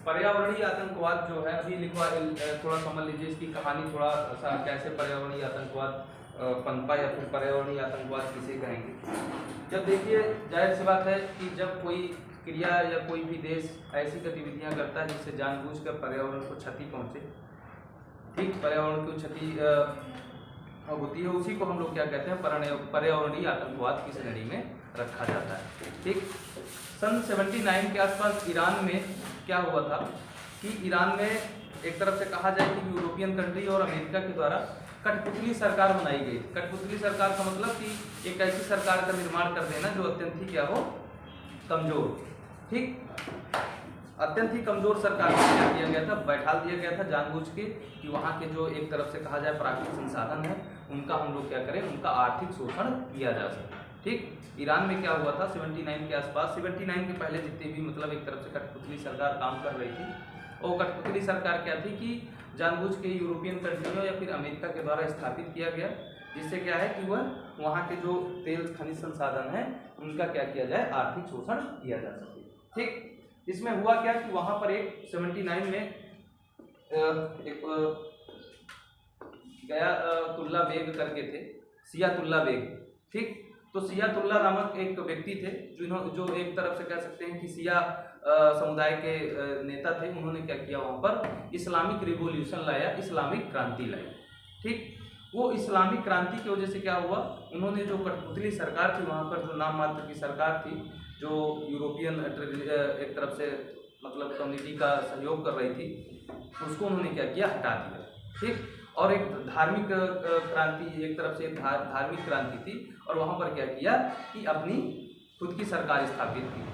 पर्यावरणीय आतंकवाद जो है अभी लिखवा, थोड़ा समझ लीजिए इसकी कहानी, थोड़ा सा कैसे पर्यावरणीय आतंकवाद पनपा या फिर पर्यावरणीय आतंकवाद किसे कहेंगे। जब देखिए जाहिर सी बात है कि जब कोई क्रिया या कोई भी देश ऐसी गतिविधियां करता है जिससे जानबूझकर पर्यावरण को क्षति पहुंचे, ठीक, पर्यावरण को क्षति होती है, उसी को हम लोग क्या कहते हैं, पर्यावरणीय आतंकवाद की श्रेणी में रखा जाता है। ठीक, सन 79 के आसपास ईरान में क्या हुआ था कि ईरान में एक तरफ से कहा जाए कि यूरोपियन कंट्री और अमेरिका के द्वारा कठपुतली सरकार बनाई गई। कठपुतली सरकार का मतलब कि एक ऐसी सरकार का निर्माण कर देना जो अत्यंत ही क्या हो, कमजोर, ठीक, अत्यंत ही कमजोर सरकार को क्या किया गया था, बैठा दिया गया था जानबूझ के कि वहाँ के जो एक तरफ से कहा जाए प्राकृतिक संसाधन है उनका हम लोग क्या करें, उनका आर्थिक शोषण किया जा सके। ठीक, ईरान में क्या हुआ था 79 के आसपास, 79 के पहले जितनी भी मतलब एक तरफ से कठपुतली सरकार काम कर रही थी, वो कठपुतली सरकार क्या थी कि जानबूझ के यूरोपियन कंट्रियों या फिर अमेरिका के द्वारा स्थापित किया गया, जिससे क्या है कि वह वहाँ के जो तेल खनिज संसाधन है उनका क्या किया जाए, आर्थिक शोषण किया जा सके। ठीक, इसमें हुआ क्या कि वहाँ पर एक 79 में एक गयातुल्ला बेग करके थे, सियातुल्ला बेग, ठीक, तो सियातुल्ला नामक एक व्यक्ति थे जो एक तरफ से कह सकते हैं कि सिया समुदाय के नेता थे। उन्होंने क्या किया, वहाँ पर इस्लामिक रिवोल्यूशन लाया, इस्लामिक क्रांति लाई। ठीक, वो इस्लामिक क्रांति की वजह से क्या हुआ, उन्होंने जो कठपुतली सरकार थी वहाँ पर, जो नाम मात्र की सरकार थी, जो यूरोपियन एक तरफ से मतलब कम्युनिटी का सहयोग कर रही थी, उसको उन्होंने क्या किया, हटा दिया। ठीक, और एक धार्मिक क्रांति, एक तरफ से धार्मिक क्रांति थी, और वहाँ पर क्या किया कि अपनी खुद की सरकार स्थापित की।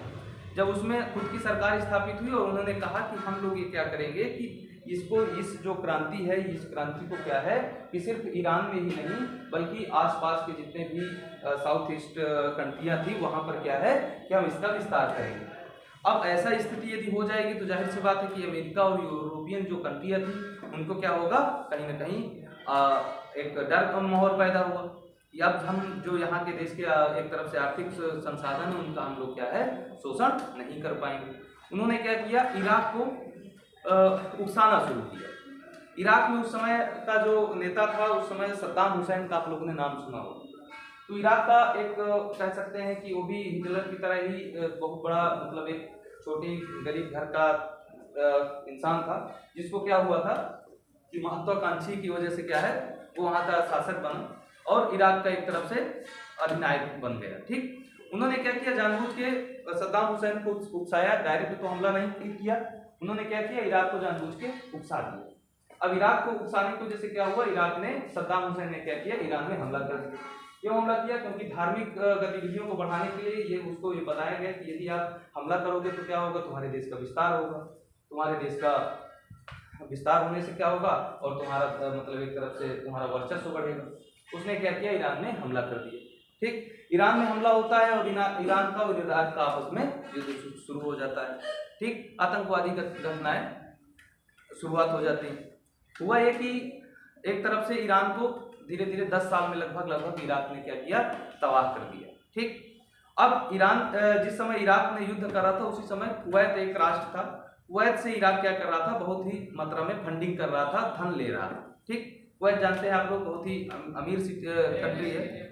जब उसमें खुद की सरकार स्थापित हुई और उन्होंने कहा कि हम लोग ये क्या करेंगे कि इसको, इस जो क्रांति है, इस क्रांति को क्या है कि सिर्फ ईरान में ही नहीं बल्कि आसपास के जितने भी साउथ ईस्ट कंट्रियाँ थी वहाँ पर क्या है कि हम इसका विस्तार करेंगे। अब ऐसा स्थिति यदि हो जाएगी तो जाहिर सी बात है कि अमेरिका और यूरोपियन जो कंट्रियाँ थी उनको क्या होगा, कहीं ना कहीं एक डर का माहौल पैदा हुआ। अब हम जो यहाँ के देश के एक तरफ से आर्थिक संसाधन है उनका हम लोग क्या है, शोषण नहीं कर पाएंगे। उन्होंने क्या किया, इराक को उकसाना शुरू किया। इराक में उस समय का जो नेता था, उस समय सद्दाम हुसैन का आप लोगों ने नाम सुना होगा। तो इराक का एक कह सकते हैं कि वो भी हिटलर की तरह ही बहुत बड़ा मतलब एक छोटी गरीब घर का इंसान था, जिसको क्या हुआ था कि महत्वाकांक्षी की वजह से क्या है वो वहाँ का शासक बना और इराक का एक तरफ से अधिनायक बन गया। ठीक, उन्होंने क्या किया, जानबूझ के सद्दाम हुसैन को उकसाया, डायरेक्ट तो हमला नहीं किया, उन्होंने क्या किया, इराक को जानबूझ के उकसा दिया। अब इराक को उकसाने की वजह से क्या हुआ, इराक ने, सद्दाम हुसैन ने क्या किया, ईरान में हमला कर दिया। क्यों हमला किया, क्योंकि धार्मिक गतिविधियों को बढ़ाने के लिए ये उसको ये बताया गया कि यदि आप हमला करोगे तो क्या होगा, तुम्हारे देश का विस्तार होगा, तुम्हारे देश का विस्तार होने से क्या होगा और तुम्हारा मतलब एक तरफ से तुम्हारा वर्चस्व बढ़ेगा। उसने क्या किया, ईरान में हमला कर दिया। ठीक, ईरान में हमला होता है और ईरान का और इराक का आपस में युद्ध शुरू हो जाता है। ठीक, आतंकवादी घटनाएं शुरुआत हो जाती है। हुआ ये कि एक तरफ से ईरान को धीरे धीरे 10 साल में लगभग इराक ने क्या किया, तबाह कर दिया। ठीक, अब ईरान जिस समय इराक ने युद्ध कर रहा था उसी समय कुवैत एक राष्ट्र था, कुवैत से इराक क्या कर रहा था, बहुत ही मात्रा में फंडिंग कर रहा था, धन ले रहा था। ठीक, कुवैत जानते हैं आप लोग, बहुत ही अमीर कंट्री है,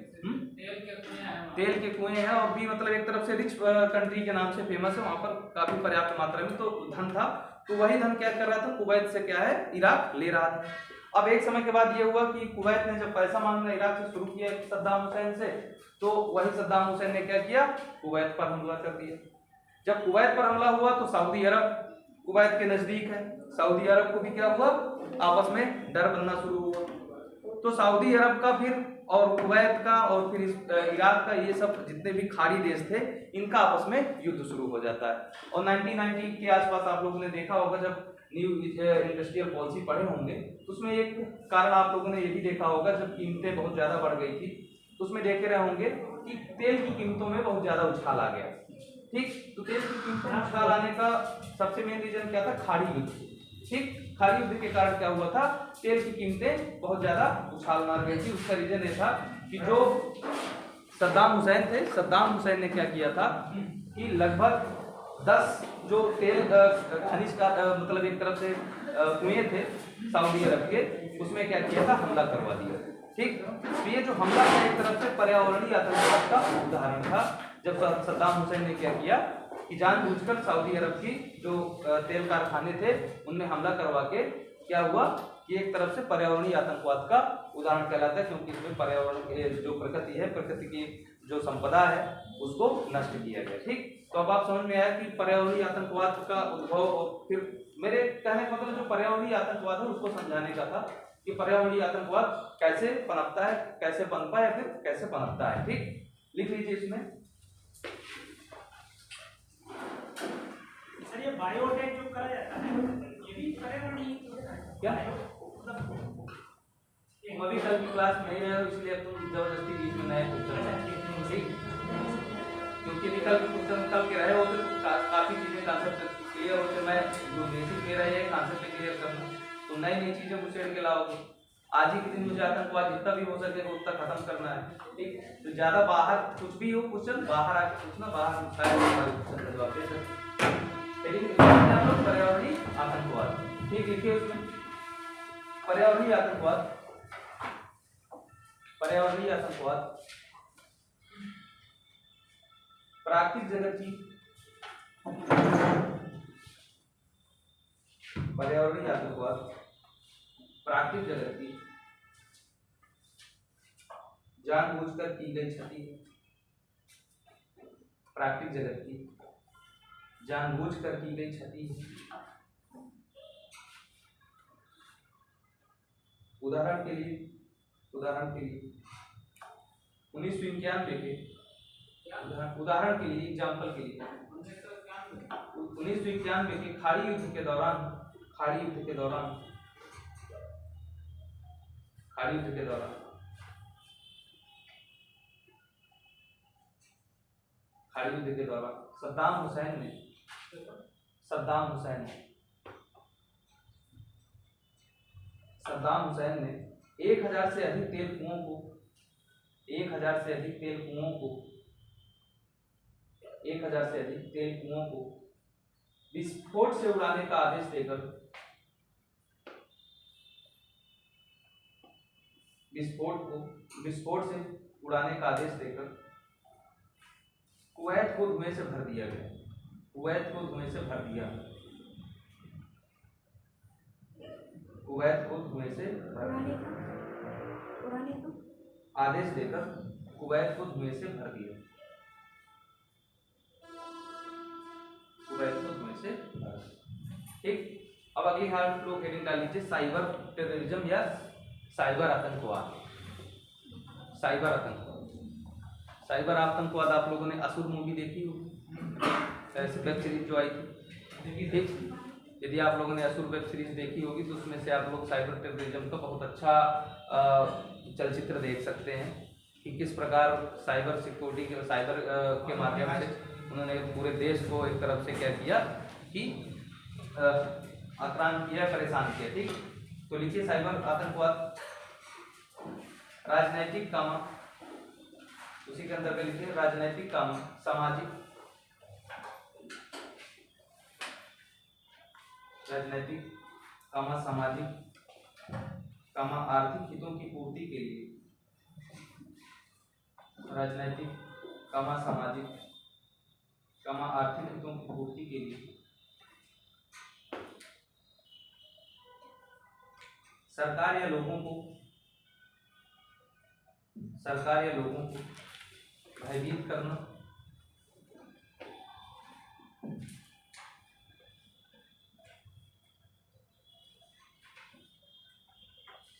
तेल के कुएं हैं और भी मतलब एक तरफ से रिच कंट्री के नाम से फेमस है, वहाँ पर काफी पर्याप्त मात्रा में तो धन था। तो वही धन क्या कर रहा था, कुवैत से क्या है, इराक ले रहा था। अब एक समय के बाद ये हुआ कि कुवैत ने जब पैसा मांगना इराक से शुरू किया सद्दाम हुसैन से, तो वही सद्दाम हुसैन ने क्या किया, कुवैत पर हमला कर दिया। जब कुवैत पर हमला हुआ तो सऊदी अरब कुवैत के नजदीक है, सऊदी अरब को भी क्या हुआ, आपस में डर बनना शुरू हुआ। तो सऊदी अरब का फिर और कुवैत का और फिर इराक का, ये सब जितने भी खाड़ी देश थे इनका आपस में युद्ध शुरू हो जाता है। और 1990 के आसपास आप लोगों ने देखा होगा, जब न्यू इंडस्ट्रियल पॉलिसी पढ़े होंगे तो उसमें एक कारण आप लोगों ने ये भी देखा होगा, जब कीमतें बहुत ज़्यादा बढ़ गई थी तो उसमें देखे रहे होंगे कि तेल की कीमतों में बहुत ज़्यादा उछाल आ गया। ठीक, तो तेल की कीमतों में उछाल आने का सबसे मेन रीजन क्या था, खाड़ी युद्ध। ठीक, खाड़ी युद्ध के कारण क्या हुआ था, तेल की कीमतें बहुत ज़्यादा उछाल मार गई थी। उसका रीजन ये था कि जो सद्दाम हुसैन थे। सद्दाम हुसैन ने क्या किया था कि लगभग 10 जो तेल खनिज का मतलब एक तरफ से कुएं थे सऊदी अरब के, उसमें क्या किया था, हमला करवा दिया। ठीक, तो ये जो हमला था एक तरफ से पर्यावरणीय आतंकवाद का उदाहरण था। जब सद्दाम हुसैन ने क्या किया कि जानबूझकर सऊदी अरब की जो तेल कारखाने थे उनमें हमला करवा के क्या हुआ कि एक तरफ से पर्यावरणीय आतंकवाद का उदाहरण कहलाता है, क्योंकि इसमें पर्यावरण जो प्रकृति है, प्रकृति की जो संपदा है उसको नष्ट किया गया। ठीक, तो अब आप समझ में आया कि पर्यावरणीय आतंकवाद का उद्भव। और फिर मेरे कहने का मतलब जो पर्यावरणीय आतंकवाद है उसको समझाने का था कि पर्यावरणीय आतंकवाद कैसे पनपता है, कैसे बनता है, फिर कैसे पनपता है। ठीक, लिख लीजिए इसमें। सर ये बायोटेक जो करा जाता है ये भी पर्यावरणीय क्या अभी कल की क्लास में है, इसलिए तुम जबरदस्ती बीच में नए क्वेश्चन, ठीक, क्योंकि निकल के क्वेश्चन निकल के रहे होते तो काफी चीजें कॉन्सेप्ट क्लियर होते। मैं जो बेसिक मेरा ये कॉन्सेप्ट क्लियर करना, तो नई नई चीजें मुझे के लाओगे। आज ही के दिन मुझे आतंकवाद जितना भी हो सके उतना खत्म करना है। ठीक, तो ज्यादा बाहर कुछ भी हो क्वेश्चन बाहर आके पूछना, बाहर क्वेश्चन का जवाब दे सकते। लेकिन पर्यावरणीय आतंकवाद, ठीक, लिखिए उसमें पर्यावरणीय आतंकवाद। पर्यावरणीय आतंकवाद प्राकृतिक जगत की, पर्यावरणीय आतंकवाद प्राकृतिक जगत की जानबूझकर की गई क्षति है। प्राकृतिक जगत की जानबूझकर की गई क्षति है। उदाहरण के लिए 1991 के उदाहरण के लिए एग्जाम्पल के लिए 1991 के खाड़ी युद्ध के दौरान सद्दाम हुसैन ने 1000 से अधिक तेल कुओं को विस्फोट से उड़ाने का आदेश देकर कुवैत को धुएं से भर दिया गया। आदेश देकर कुवैत को धुएं से भर दिया। ठीक, अब अगली हाल लोग हेडिंग डाल लीजिए साइबर टेररिज्म या साइबर आतंकवाद। साइबर आतंकवाद आप लोगों ने असुर मूवी देखी होगी, ऐसी वेब सीरीज जो आई थी। ठीक, यदि आप लोगों ने असुर वेब सीरीज देखी होगी तो उसमें से आप लोग साइबर टेररिज्म का बहुत अच्छा चलचित्र देख सकते हैं कि किस प्रकार साइबर सिक्योरिटी के माध्यम से उन्होंने पूरे देश को एक तरफ से क्या किया कि आक्रामक किया, परेशान किया। ठीक, तो लिखिए साइबर आतंकवाद राजनैतिक काम, उसी के अंदर लिखिए राजनैतिक काम, सामाजिक आर्थिक हितों की पूर्ति के लिए, आर्थिक हितों की पूर्ति के लिए सरकार या लोगों को भयभीत करना,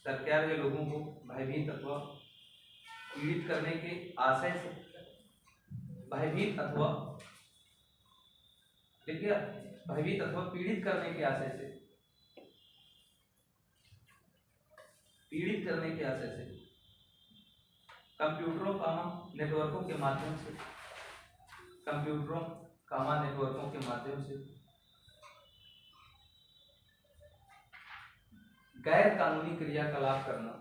सरकार या लोगों को भयभीत अथवा पीड़ित करने के आशय से, भयभीत अथवा पीड़ित करने के आशय से, कंप्यूटरों नेटवर्कों के माध्यम से गैर कानूनी क्रियाकलाप करना,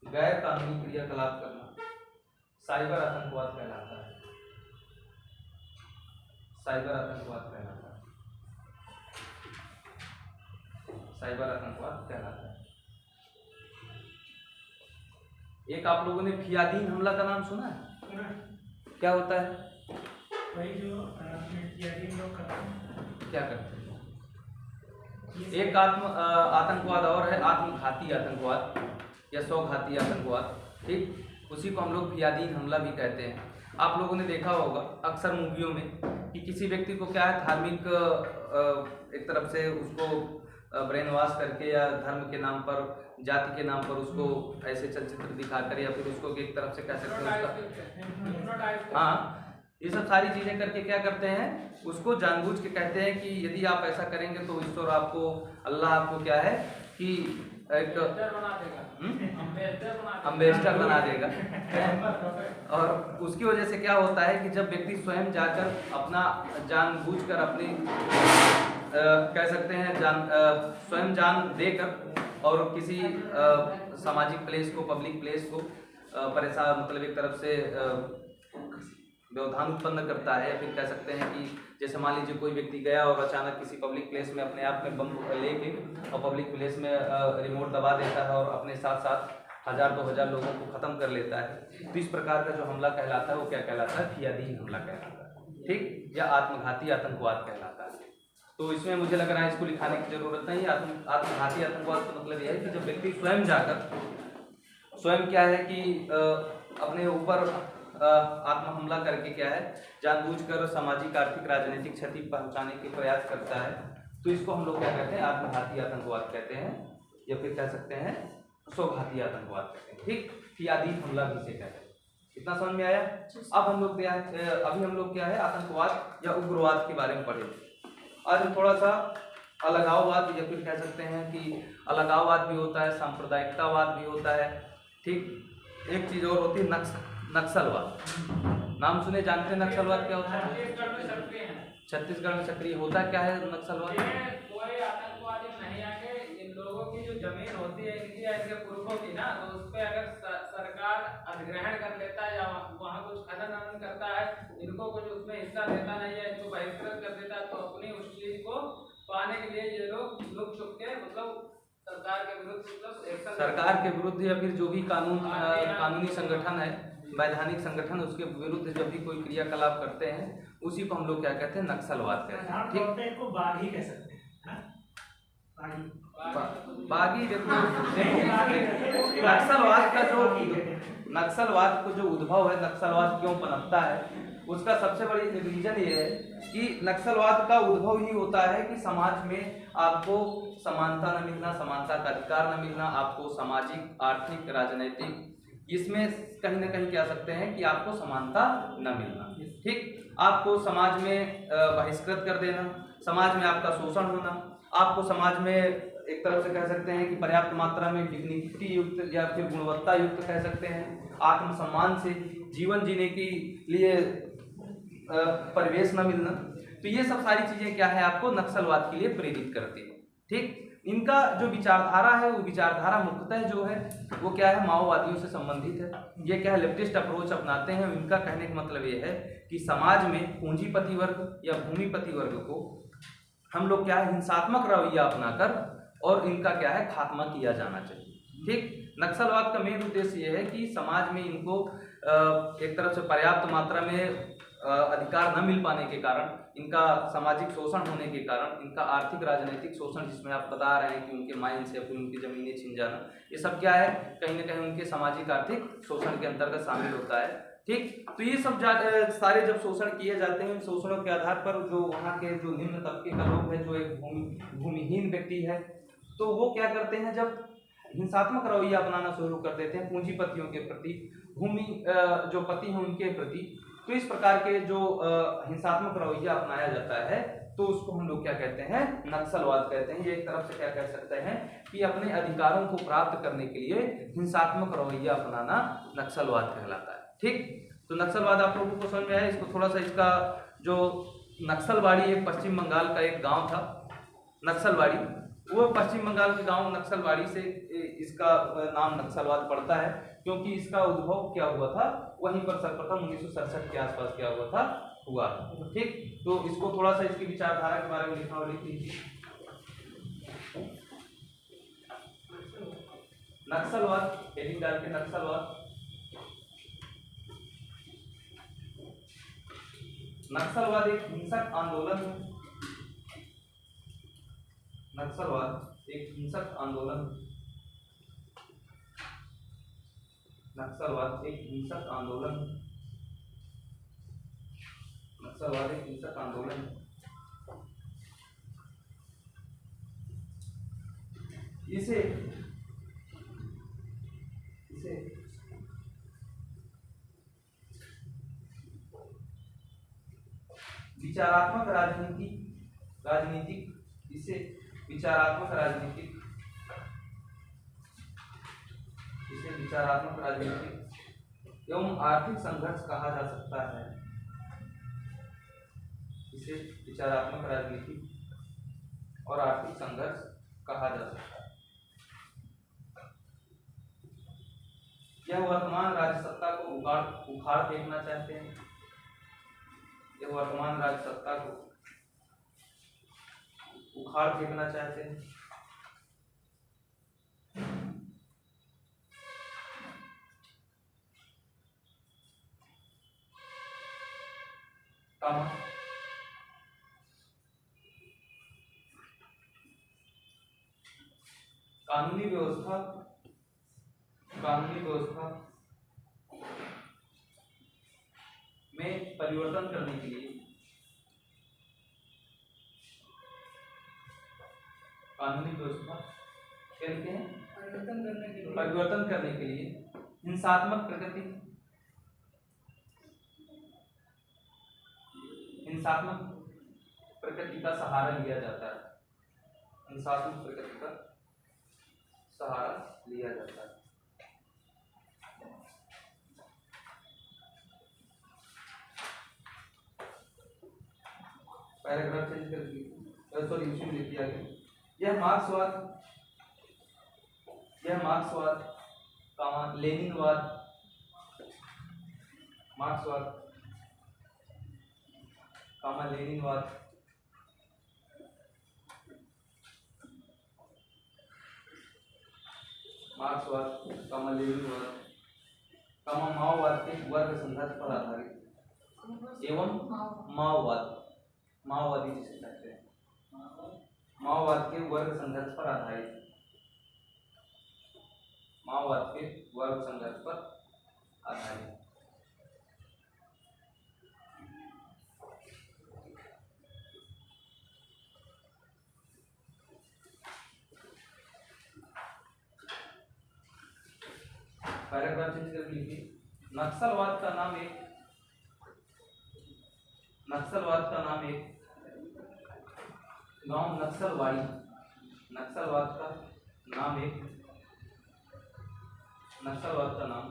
गैर कानूनी क्रियाकलाप करना साइबर आतंकवाद कहलाता है। साइबर आतंकवाद कहलाता है। साइबर आतंकवाद कहलाता है। एक आप लोगों ने फियादीन हमला का नाम सुना है? क्या होता है? वही जो फियादीन लोग करते हैं। क्या करते हैं? एक आतंकवाद और है आत्मघाती आतंकवाद या स्वघाती आतंकवाद, ठीक, उसी को हम लोग फियादीन हमला भी कहते हैं। आप लोगों ने देखा होगा अक्सर मूवियों में कि किसी व्यक्ति को क्या है धार्मिक एक तरफ से उसको ब्रेन वॉश करके या धर्म के नाम पर, जाति के नाम पर उसको ऐसे चलचित्र दिखाकर या फिर उसको एक तरफ से कह सकते हैं हाँ, ये सब सारी चीजें करके क्या करते हैं, उसको जानबूझ के कहते हैं कि यदि आप ऐसा करेंगे तो ईश्वर आपको, अल्लाह आपको क्या है कि एक अम्बेसडर बना देगा। और उसकी वजह से क्या होता है कि जब व्यक्ति स्वयं जाकर अपना जानबूझकर अपनी कह सकते हैं स्वयं जान देकर और किसी सामाजिक प्लेस को, पब्लिक प्लेस को परेशान, मतलब एक तरफ से व्यवधान उत्पन्न करता है, या फिर कह सकते हैं कि जैसे मान लीजिए कोई व्यक्ति गया और अचानक किसी पब्लिक प्लेस में अपने आप में बम लेके और पब्लिक प्लेस में रिमोट दबा देता है और अपने साथ साथ 1000-2000 लोगों को खत्म कर लेता है। तो इस प्रकार का जो हमला कहलाता है वो क्या कहलाता है? फियादीन हमला कहलाता है, ठीक, या आत्मघाती आतंकवाद कहलाता है। तो इसमें मुझे लग रहा है इसको लिखाने की जरूरत नहीं। आत्मघाती आतंकवाद का मतलब यह है कि जब व्यक्ति स्वयं जाकर स्वयं क्या है कि अपने ऊपर आत्म हमला करके क्या है जानबूझकर सामाजिक, आर्थिक, राजनीतिक क्षति पहुंचाने के प्रयास करता है, तो इसको हम लोग क्या कहते हैं? आत्मघाती आतंकवाद कहते हैं, या फिर कह सकते हैं स्वघाती आतंकवाद कहते हैं, ठीक। फियादीन हमला भी से कहते हैं। इतना समझ में आया? अब हम लोग अभी हम लोग क्या है आतंकवाद या उग्रवाद के बारे में पढ़े। आज थोड़ा सा अलगाववाद, या फिर कह सकते हैं कि अलगाववाद भी होता है, सांप्रदायिकतावाद भी होता है, ठीक। एक चीज और होती है नक्सलवाद। नाम सुने, जानते हैं नक्सलवाद क्या होता है? छत्तीसगढ़ में सक्रिय होता क्या है नक्सलवाद? कोई आतंकवादी नहीं आके इन लोगों की जो जमीन होती है इनकी या इनके पुरखों की ना, तो उस पर अगर सरकार अधिग्रहण कर लेता है या वहाँ कुछ खनन करता है, इनको कुछ उसमें हिस्सा देता नहीं है, इनको बहिष्कृत कर देता है, तो अपनी उस चीज को पाने के लिए ये लोग लुक छुप के मतलब सरकार के विरुद्ध, मतलब सरकार के विरुद्ध या फिर जो भी कानूनी संगठन है, वैधानिक संगठन, उसके विरुद्ध जब भी कोई क्रियाकलाप करते हैं उसी को हम लोग क्या कहते हैं? नक्सलवाद कहते हैं, ठीक। इसको बागी कह सकते हैं। बागी देखो नक्सलवाद को जो उद्भव है, नक्सलवाद क्यों पनपता है, उसका सबसे बड़ी रीजन ये है कि नक्सलवाद का उद्भव ही होता है कि समाज में आपको समानता न मिलना, समानता का अधिकार न मिलना, आपको सामाजिक, आर्थिक, राजनीतिक, इसमें कहीं ना कहीं कह सकते हैं कि आपको समानता न मिलना, ठीक। आपको समाज में बहिष्कृत कर देना, समाज में आपका शोषण होना, आपको समाज में एक तरफ से कह सकते हैं कि पर्याप्त मात्रा में डिग्निटी युक्त या फिर गुणवत्ता युक्त कह सकते हैं, आत्मसम्मान से जीवन जीने के लिए परिवेश न मिलना। तो ये सब सारी चीजें क्या है आपको नक्सलवाद के लिए प्रेरित करती है, ठीक। इनका जो विचारधारा है वो विचारधारा मुख्यतः जो है वो क्या है माओवादियों से संबंधित है। ये क्या है लेफ्टिस्ट अप्रोच अपनाते हैं। इनका कहने का मतलब ये है कि समाज में पूंजीपति वर्ग या भूमिपति वर्ग को हम लोग क्या है हिंसात्मक रवैया अपनाकर और इनका क्या है खात्मा किया जाना चाहिए, ठीक। नक्सलवाद का मेन उद्देश्य ये है कि समाज में इनको एक तरफ से पर्याप्त मात्रा में अधिकार न मिल पाने के कारण, इनका सामाजिक शोषण होने के कारण, इनका आर्थिक राजनीतिक शोषण जिसमें आप बता रहे हैं कि उनके माइंड से फिर उनकी जमीनें छीन जाना, ये सब क्या है कहीं ना कहीं उनके सामाजिक आर्थिक शोषण के अंतर्गत शामिल होता है, ठीक। तो ये सब सारे जब शोषण किए जाते हैं, शोषणों के आधार पर जो वहाँ के जो निम्न तबके का लोग है, जो एक भूमिहीन व्यक्ति है, तो वो क्या करते हैं जब हिंसात्मक रवैया अपनाना शुरू कर देते हैं पूंजीपतियों के प्रति, भूमि जो पति हैं उनके प्रति, तो इस प्रकार के जो हिंसात्मक रवैया अपनाया जाता है तो उसको हम लोग क्या कहते हैं नक्सलवाद कहते हैं। ये एक तरफ से क्या कह सकते हैं कि अपने अधिकारों को प्राप्त करने के लिए हिंसात्मक रवैया अपनाना नक्सलवाद कहलाता है, ठीक। तो नक्सलवाद आप लोगों को समझ में आया। इसको थोड़ा सा इसका जो नक्सलवाड़ी एक पश्चिम बंगाल का एक गाँव था नक्सलवाड़ी, वो पश्चिम बंगाल के गांव नक्सलवाड़ी से इसका नाम नक्सलवाद पड़ता है, क्योंकि इसका उद्भव क्या हुआ था, वहीं पर सर्वप्रथम 1967 के आसपास क्या हुआ था, हुआ। ठीक, तो इसको थोड़ा सा इसकी विचारधारा के बारे में लिखा और लिख लीजिए। नक्सलवाद, हेडिंग डाल के नक्सलवाद। नक्सलवाद एक हिंसक आंदोलन है। नक्सलवाद एक हिंसक आंदोलन। नक्सलवाद एक हिंसक आंदोलन। नक्सलवाद एक हिंसक आंदोलन। इसे विचारात्मक राजनीतिक इसे विचारात्मक राजनीतिक एवं आर्थिक संघर्ष कहा जा सकता है। इसे विचारात्मक राजनीतिक और आर्थिक संघर्ष कहा जा सकता है। यह वर्तमान राज्य सत्ता को उखाड़ फेंकना चाहते हैं। यह वर्तमान राज्य सत्ता को उखाड़ फेंकना चाहते हैं। कानूनी व्यवस्था में परिवर्तन करने के लिए कानूनी व्यवस्था क्या लिखे हैं, परिवर्तन करने के लिए हिंसात्मक प्रकृति का सहारा लिया जाता है। हिंसात्मक प्रकृति का सहारा लिया जाता है। पैराग्राफ चेंज कर दिया, सॉरी इश्यू लिख दिया गया। यह मार्क्सवाद लेनिनवाद, मार्क्सवाद लेनिनवाद माओवाद के वर्ग संघर्ष पर आधारित एवं माओवादी जिसे कहते हैं, माओवाद के वर्ग संघर्ष पर आधारित, माओवाद के वर्ग संघर्ष पर आधारित। पैराग्राफ चेंज कर लीजिए। नक्सलवाद का नाम एक गांव नक्सलवाड़ी, नक्सलवाद का नाम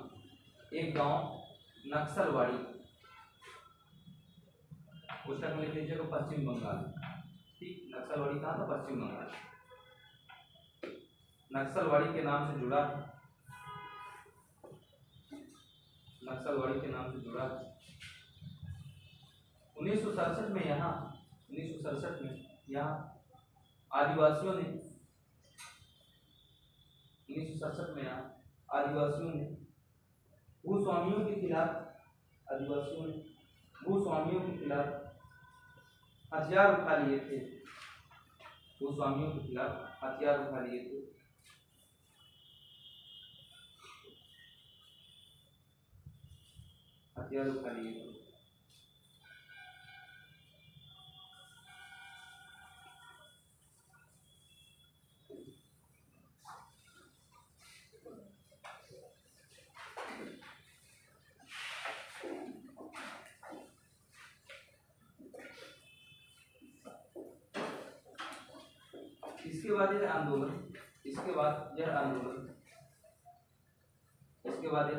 एक गांव नक्सलवाड़ी, पुस्तक में लिख लीजिएगा पश्चिम बंगाल। ठीक, नक्सलवाड़ी कहाँ था, पश्चिम बंगाल। नक्सलवाड़ी के नाम से जुड़ा है, नक्सलवाड़ी के नाम से जुड़ा है। 1967 में यहाँ आदिवासियों ने 1967 में यहाँ आदिवासियों ने भूस्वामियों के खिलाफ हथियार उठा लिए थे। भूस्वामियों के खिलाफ हथियार उठा लिए थे। इसके बाद यह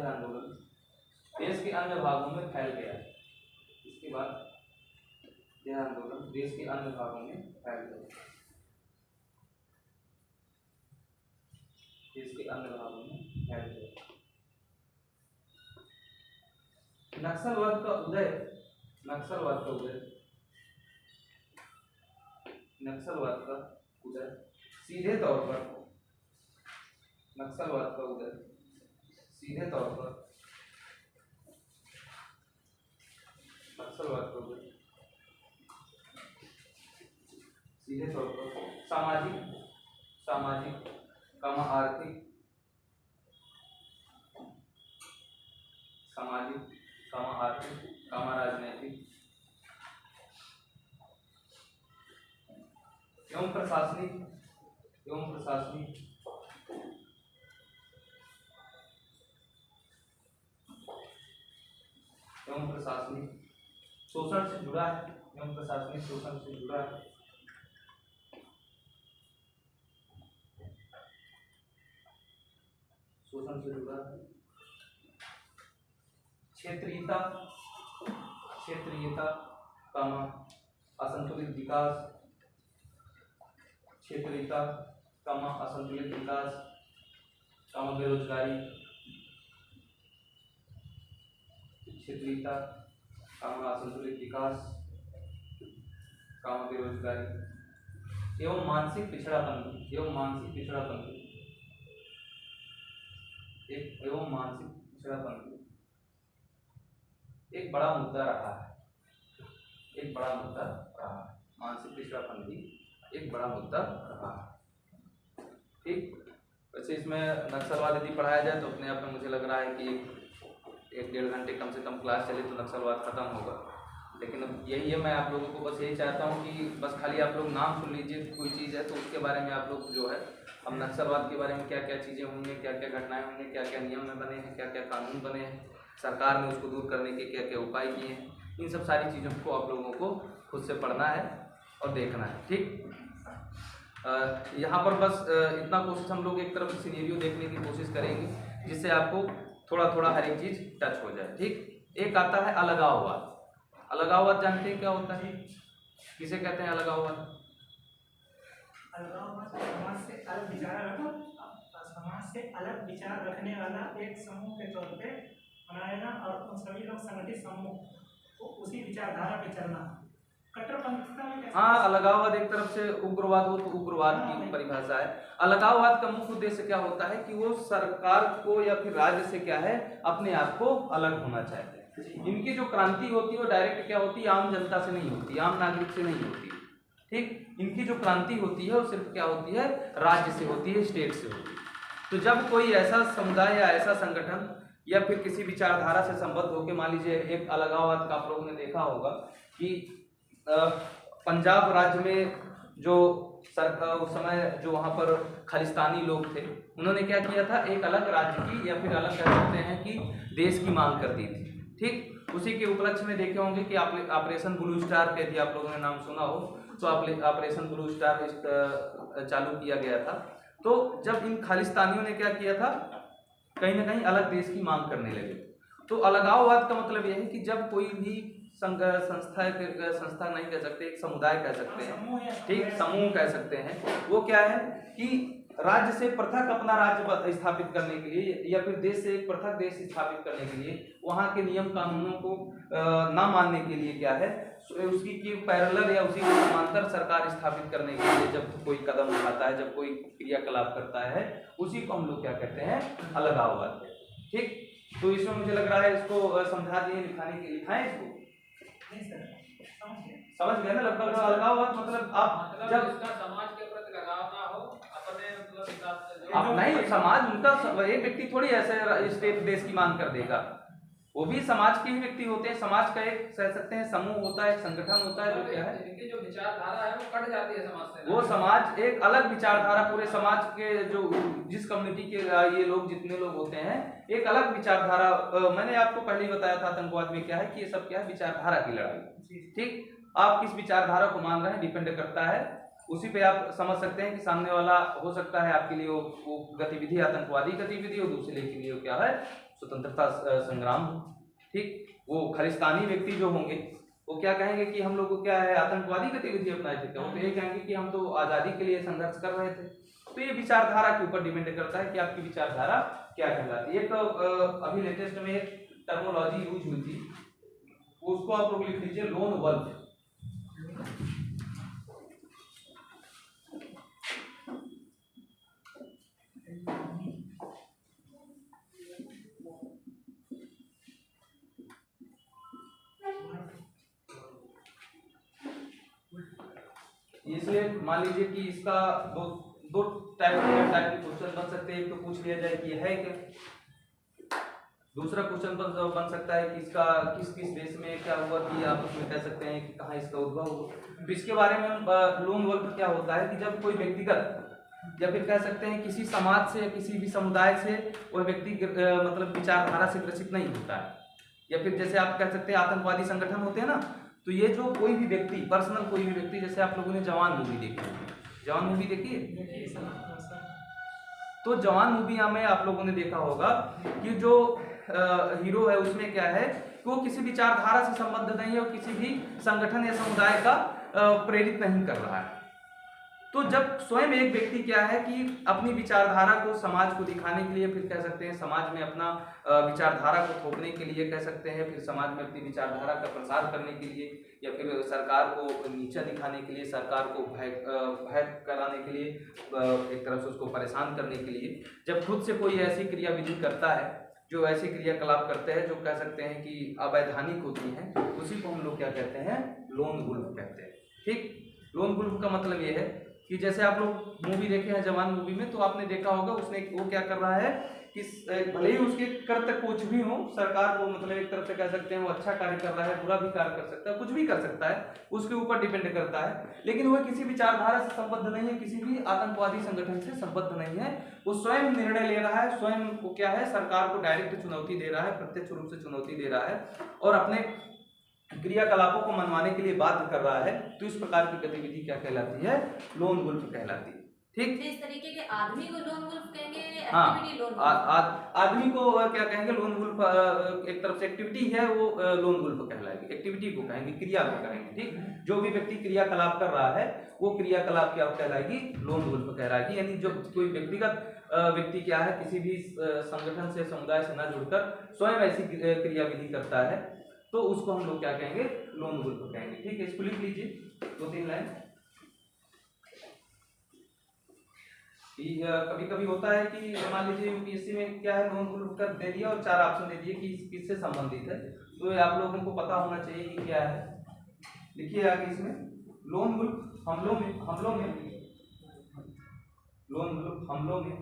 आंदोलन देश के अन्य भागों में फैल गया। इसके बाद यह आंदोलन देश के अन्य भागों में फैल गया। देश के अन्य भागों में फैल गए। नक्सलवाद का उदय, नक्सलवाद का उदय, नक्सलवाद का उदय सीधे तौर पर, नक्सलवाद का उदय सीधे तौर पर, नक्सलवाद का उदय सीधे तौर पर सामाजिक, सामाजिक कमा आर्थिक, सामाजिक कमा आर्थिक कमा राजनैतिक एवं प्रशासनिक, एवं प्रशासनिक एवं प्रशासनिक शोषण से जुड़ा है, एवं प्रशासनिक शोषण से जुड़ा है, शोषण से जुड़ा है, क्षेत्रीयता, क्षेत्रीयता कमा असंतुलित विकास, क्षेत्रीयता कमा असंतुलित विकास कमा बेरोजगारी, क्षेत्रीयता कमा असंतुलित विकास कमा बेरोजगारी एवं मानसिक पिछड़ापन, एवं मानसिक पिछड़ापन, एवं मानसिक पिछड़ापन एक बड़ा मुद्दा रहा है, एक बड़ा मुद्दा रहा है, मानसिक पिछड़ापन भी एक बड़ा मुद्दा रहा है। ठीक, वैसे इसमें नक्सलवाद यदि पढ़ाया जाए तो अपने आप में मुझे लग रहा है कि एक डेढ़ घंटे कम से कम क्लास चले तो नक्सलवाद खत्म होगा। लेकिन अब यही है, मैं आप लोगों को बस यही चाहता हूँ कि बस खाली आप लोग नाम सुन लीजिए, कोई चीज़ है तो उसके बारे में आप लोग जो है, हम नक्सलवाद के बारे में क्या क्या चीज़ें होंगी, क्या क्या घटनाएं होंगी, क्या क्या नियम में बने हैं, क्या क्या कानून बने हैं, सरकार ने उसको दूर करने के क्या क्या उपाय किए हैं, इन सब सारी चीज़ों को आप लोगों को खुद से पढ़ना है और देखना है। ठीक, यहाँ पर बस इतना कोशिश हम लोग एक तरफ सिनेरियो देखने की कोशिश करेंगे जिससे आपको थोड़ा थोड़ा हर एक चीज़ टच हो जाए। ठीक, एक आता है अलगाववाद। अलगाववाद जानते हैं क्या होता है, किसे कहते हैं अलगाववाद? अलगाववाद समाज से अलग विचार रखने वाला एक समूह के तौर पे बनाना और उन सभी लोग संगठित समूह को उसी विचारधारा पे चलना। कट्टरपंथीता में हाँ, अलगाववाद एक तरफ से उग्रवाद हो तो उग्रवाद की परिभाषा है। अलगाववाद का मुख्य उद्देश्य क्या होता है कि वो सरकार को या फिर राज्य से क्या है, अपने आप को अलग होना चाहते हैं। इनकी जो क्रांति होती है वो डायरेक्ट क्या होती है, आम जनता से नहीं होती, आम नागरिक से नहीं होती। ठीक, इनकी जो क्रांति होती है वो सिर्फ क्या होती है, राज्य से होती है, स्टेट से होती है। तो जब कोई ऐसा समुदाय या ऐसा संगठन या फिर किसी विचारधारा से संबद्ध होकर, मान लीजिए एक अलगाववाद का आप लोगों ने देखा होगा कि पंजाब राज्य में जो सरकार उस समय जो वहाँ पर खालिस्तानी लोग थे, उन्होंने क्या किया था, एक अलग राज्य की या फिर अलग कह सकते हैं कि देश की मांग कर दी थी। ठीक, उसी के उपलक्ष्य में देखे होंगे कि ऑपरेशन ब्लू स्टार के, यदि आप लोगों ने नाम सुना हो तो ऑपरेशन ब्लू स्टार चालू किया गया था। तो जब इन खालिस्तानियों ने क्या किया था, कहीं ना कहीं अलग देश की मांग करने लगे। तो अलगाववाद का मतलब यह है कि जब कोई भी संस्था नहीं कह सकते, एक समुदाय कह सकते हैं, ठीक, समूह कह सकते हैं, वो क्या है कि राज्य से पृथक अपना राज्य स्थापित करने के लिए या फिर देश से एक पृथक देश स्थापित करने के लिए, वहाँ के नियम कानूनों को ना मानने के लिए क्या है, उसकी की पैरेलल या उसी के समांतर सरकार स्थापित करने के लिए जब कोई कदम उठाता है, जब कोई क्रियाकलाप करता है, उसी को हम लोग क्या कहते हैं, अलगाववाद। ठीक, तो इसमें मुझे लग रहा है इसको समझा दिए, लिखाएं इसको, समझ गए ना लगभग। अलगाववाद मतलब आप जब इसका समाज के प्रति लगाव ना हो, अपने मतलब हिसाब से आप नहीं, समाज उनका एक व्यक्ति थोड़ी ऐसे स्टेट देश की मांग कर देगा, वो भी समाज के ही व्यक्ति होते हैं। समाज का एक कह सकते हैं समूह होता है, एक संगठन होता है, जो क्या है, इनकी जो विचारधारा है वो कट जाती है समाज से। वो समाज एक अलग विचारधारा, पूरे समाज के जो जिस कम्युनिटी के ये लोग जितने लोग होते हैं, एक अलग विचारधारा। मैंने आपको पहले ही बताया था आतंकवाद में क्या है कि ये सब क्या है, विचारधारा की लड़ाई। ठीक, आप किस विचारधारा को मान रहे हैं डिपेंड करता है, उसी पे आप समझ सकते हैं कि सामने वाला हो सकता है आपके लिए वो गतिविधि आतंकवादी गतिविधि और दूसरे के लिए क्या है, स्वतंत्रता संग्राम। ठीक, वो खालिस्तानी व्यक्ति जो होंगे वो क्या कहेंगे कि हम लोग को क्या है, आतंकवादी गतिविधि अपनाए थे, वो तो ये कहेंगे कि हम तो आज़ादी के लिए संघर्ष कर रहे थे। तो ये विचारधारा के ऊपर डिपेंड करता है कि आपकी विचारधारा क्या कहलाती है। एक अभी लेटेस्ट में एक टर्मोलॉजी यूज हुई थी, उसको आप लोग लिख लीजिए, लोन वल्फ। इसलिए मान लीजिए कि इसका दो टाइप के क्वेश्चन बन सकते हैं। एक तो पूछ लिया जाए कि यह है क्या, दूसरा क्वेश्चन बन सकता है कि इसका किस किस देश में क्या हुआ, कि आप उसमें कह सकते हैं कि कहाँ इसका उद्भव हुआ। तो इसके बारे में लोन वल्फ क्या होता है कि जब कोई व्यक्तिगत या फिर कह सकते हैं किसी समाज से, किसी भी समुदाय से वह व्यक्ति मतलब विचारधारा से ग्रसित नहीं होता है, या फिर जैसे आप कह सकते हैं आतंकवादी संगठन होते हैं ना, तो ये जो कोई भी व्यक्ति, पर्सनल कोई भी व्यक्ति, जैसे आप लोगों ने जवान मूवी देखी होगी, जवान मूवी देखी है, तो जवान मूवी में आप लोगों ने देखा होगा कि जो हीरो है उसमें क्या है कि वो किसी विचारधारा से संबद्ध नहीं है और किसी भी संगठन या समुदाय का प्रेरित नहीं कर रहा है। तो जब स्वयं एक व्यक्ति क्या है कि अपनी विचारधारा को समाज को दिखाने के लिए, फिर कह सकते हैं समाज में अपना विचारधारा को थोपने के लिए, कह सकते हैं फिर समाज में अपनी विचारधारा का प्रसार करने के लिए, या फिर सरकार को नीचा दिखाने के लिए, सरकार को भय कराने के लिए, एक तरफ से उसको परेशान करने के लिए, जब खुद से कोई ऐसी क्रियाविधि करता है, जो ऐसी क्रियाकलाप करते हैं जो कह सकते हैं कि अवैधानिक होती हैं, उसी को हम लोग क्या कहते हैं, लोन वुल्फ कहते हैं। ठीक, लोन वुल्फ का मतलब ये है कि जैसे आप लोग मूवी देखे हैं जवान मूवी में, तो आपने देखा होगा उसने वो क्या कर रहा है कि भले ही उसके कर्तव्य कुछ भी हो, सरकार को मतलब एक तरफ से कह सकते हैं वो अच्छा कार्य कर रहा है, बुरा भी कार्य कर सकता है, कुछ भी कर सकता है, उसके ऊपर डिपेंड करता है, लेकिन वह किसी विचारधारा से संबद्ध नहीं है, किसी भी आतंकवादी संगठन से संबद्ध नहीं है। वो स्वयं निर्णय ले रहा है, स्वयं को क्या है, सरकार को डायरेक्ट चुनौती दे रहा है, प्रत्यक्ष रूप से चुनौती दे रहा है और अपने क्रियाकलापों को मनवाने के लिए बाध्य कर रहा है। तो इस प्रकार की गतिविधि क्या कहलाती है, लोन वुल्फ कहलाती है। ठीक, इस तरीके के आदमी को लोन वुल्फ कहेंगे, हाँ, एक्टिविटी लोन वुल्फ। आदमी को क्या कहेंगे, लोन वुल्फ एक तरफ से एक्टिविटी है वो लोन वुल्फ कहलाएगी, एक्टिविटी को कहेंगे, क्रिया को कहेंगे। ठीक, जो भी व्यक्ति क्रियाकलाप कर रहा है वो क्रियाकलाप क्या कहलाएगी, लोन वुल्फ कहलाएगी। यानी जो कोई व्यक्तिगत व्यक्ति क्या है, किसी भी संगठन से, समुदाय से न जुड़कर स्वयं ऐसी क्रियाविधि करता है, तो उसको हम लोग क्या कहेंगे, लोन वुल्फ कहेंगे। ठीक है, इसको लिख लीजिए 2-3 लाइन। कभी कभी होता है कि मान लीजिए यूपीएससी में क्या है, लोन वुल्फ का दे दिया और 4 ऑप्शन दे दिए कि किससे संबंधित है, तो ये आप लोगों को पता होना चाहिए कि क्या है। लिखिए आगे इसमें, लोन वुल्फ हमलों में लोन वुल्फ हमलों में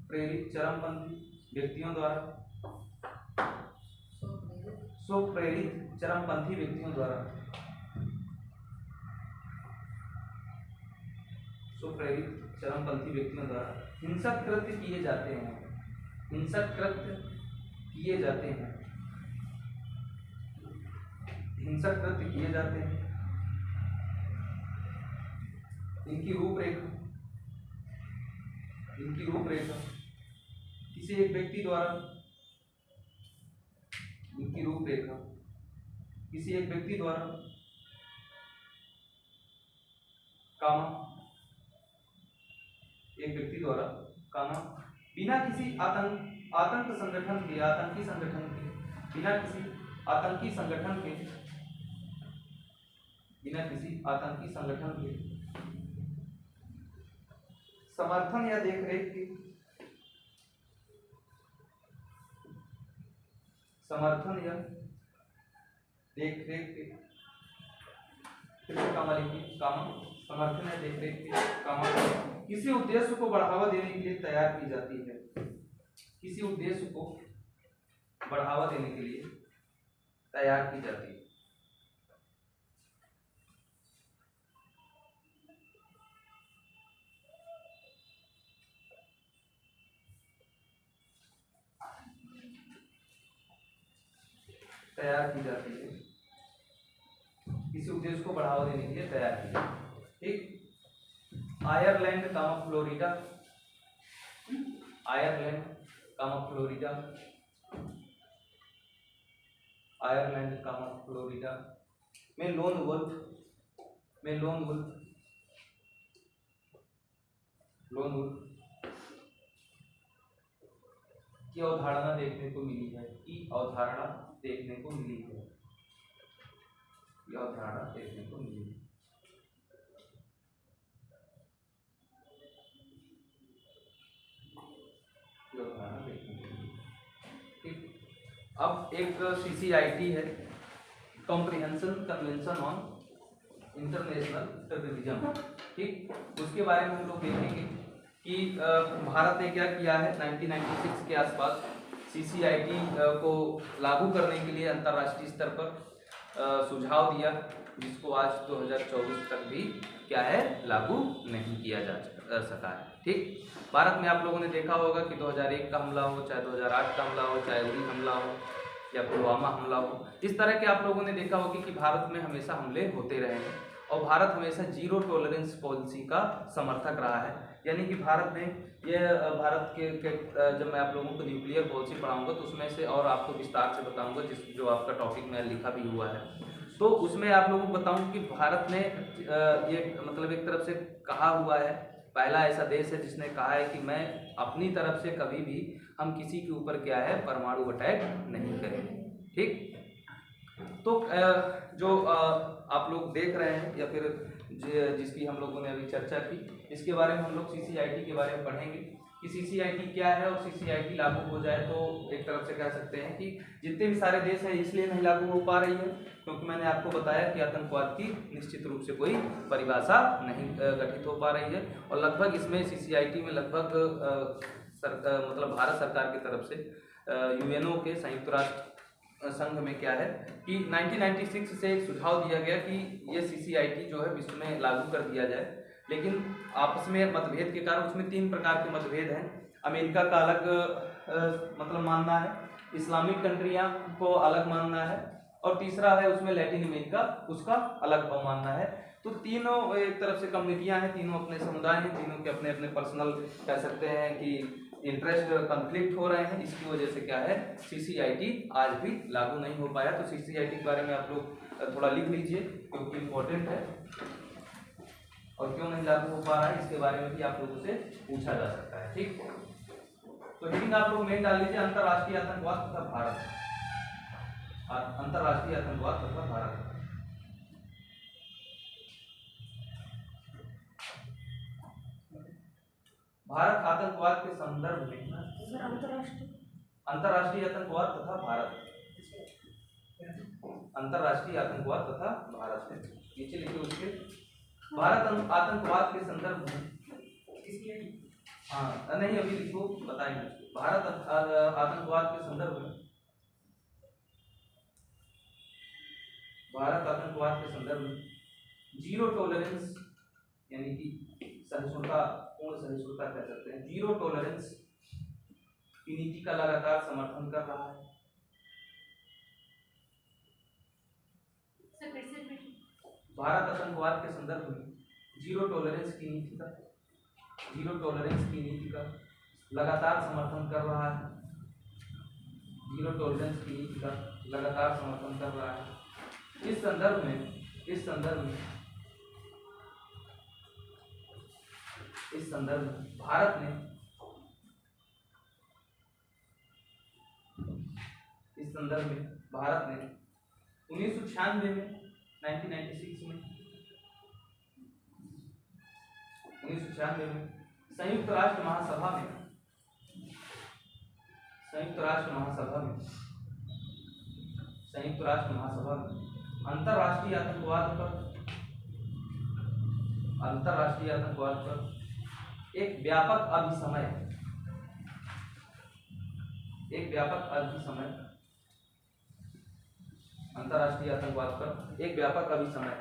प्रेरित चरमपंथी व्यक्तियों द्वारा हिंसक कृत्य किए जाते हैं, इनकी रूपरेखा किसी एक व्यक्ति द्वारा, बिना किसी आतंकी संगठन के समर्थन या देखरेख के समर्थन या देखरेख के किसी उद्देश्य को बढ़ावा देने के लिए तैयार की जाती है, किसी उद्देश्य को बढ़ावा देने के लिए तैयार की जाती है। ठीक, आयरलैंड फ्लोरिडा में लोन वुल्फ की अवधारणा देखने को मिली है, की अवधारणा देखने को मिली है, की अवधारणा देखने को मिली है। ठीक, अब एक CCIT है, comprehension convention on international terrorism. ठीक, उसके बारे में हम लोग देखेंगे कि भारत ने क्या किया है। 1996 के आसपास CCIT को लागू करने के लिए अंतर्राष्ट्रीय स्तर पर सुझाव दिया, जिसको आज 2024 तक भी क्या है, लागू नहीं किया जा सका है। ठीक, भारत में आप लोगों ने देखा होगा कि 2001 का हमला हो, चाहे 2008 का हमला हो, चाहे उरी हमला हो या पुलवामा हमला हो, इस तरह के आप लोगों ने देखा होगा कि भारत में हमेशा हमले होते रहे हैं और भारत हमेशा जीरो टॉलरेंस पॉलिसी का समर्थक रहा है। यानी कि भारत ने भारत के जब मैं आप लोगों को न्यूक्लियर पॉलिसी पढ़ाऊंगा तो उसमें से और आपको विस्तार से बताऊंगा, जो आपका टॉपिक में लिखा भी हुआ है, तो उसमें आप लोगों को बताऊं कि भारत ने ये मतलब एक तरफ से कहा हुआ है, पहला ऐसा देश है जिसने कहा है कि मैं अपनी तरफ से कभी भी हम किसी के ऊपर क्या है, परमाणु अटैक नहीं करेंगे। ठीक, तो जो आप लोग देख रहे हैं या फिर जिसकी हम लोगों ने अभी चर्चा की, इसके बारे में हम लोग CCIT के बारे में पढ़ेंगे कि CCIT क्या है और CCIT लागू हो जाए तो एक तरफ से कह सकते हैं कि जितने भी सारे देश हैं इसलिए नहीं लागू हो पा रही है क्योंकि मैंने आपको बताया कि आतंकवाद की निश्चित रूप से कोई परिभाषा नहीं गठित हो पा रही है और लगभग इसमें CCIT में लगभग मतलब भारत सरकार की तरफ से UNO के संयुक्त राष्ट्र संघ में क्या है कि 1996 से एक सुझाव दिया गया कि ये CCIT जो है विश्व में लागू कर दिया जाए, लेकिन आपस में मतभेद के कारण उसमें 3 प्रकार के मतभेद हैं। अमेरिका का अलग मतलब मानना है, इस्लामिक कंट्रियां को अलग मानना है और तीसरा है उसमें लैटिन अमेरिका, उसका अलग मानना है। तो तीनों एक तरफ से कम्युनिटियां हैं, तीनों अपने समुदाय हैं, तीनों के अपने अपने पर्सनल कह सकते हैं कि इंटरेस्ट कॉन्फ्लिक्ट हो रहे हैं। इसकी वजह से क्या है, CCIT आज भी लागू नहीं हो पाया। तो CCIT के बारे में आप लोग थोड़ा लिख लीजिए क्योंकि इम्पोर्टेंट है और क्यों नहीं लागू हो पा रहा है इसके बारे में भी आप लोगों से पूछा जा सकता है। ठीक, तो हेडिंग आप लोग मेन डाल लीजिए, अंतर्राष्ट्रीय आतंकवाद तथा भारत, अंतर्राष्ट्रीय आतंकवाद तथा भारत। भारत आतंकवाद के संदर्भ में, अंतर्राष्ट्रीय आतंकवाद तथा भारत, अंतर्राष्ट्रीय आतंकवाद तथा भारत है, नीचे लिखिए उसके। भारत आतंकवाद के संदर्भ में, हाँ नहीं अभी लिखो बताएंगे। भारत आतंकवाद के संदर्भ में, भारत आतंकवाद के संदर्भ में जीरो टॉलरेंस यानी कि सहिष्णुता, पूर्ण सहिष्णुता कह सकते हैं, जीरो टॉलरेंस की नीति का लगातार समर्थन कर रहा है। भारत आतंकवाद के संदर्भ में जीरो टॉलरेंस की नीति का, जीरो टॉलरेंस की नीति का लगातार समर्थन कर रहा है, जीरो टॉलरेंस की नीति का लगातार समर्थन कर रहा है। इस संदर्भ में, इस संदर्भ में, इस संदर्भ में भारत ने, इस संदर्भ में भारत ने 1996 में, 1996 में, 1996 में संयुक्त राष्ट्र महासभा में, संयुक्त राष्ट्र महासभा में, संयुक्त राष्ट्र महासभा में अंतर्राष्ट्रीय आतंकवाद पर, अंतर्राष्ट्रीय आतंकवाद पर एक व्यापक अभिसमय, एक व्यापक अभिसमय, अंतर्राष्ट्रीय आतंकवाद पर एक व्यापक अभिसमय,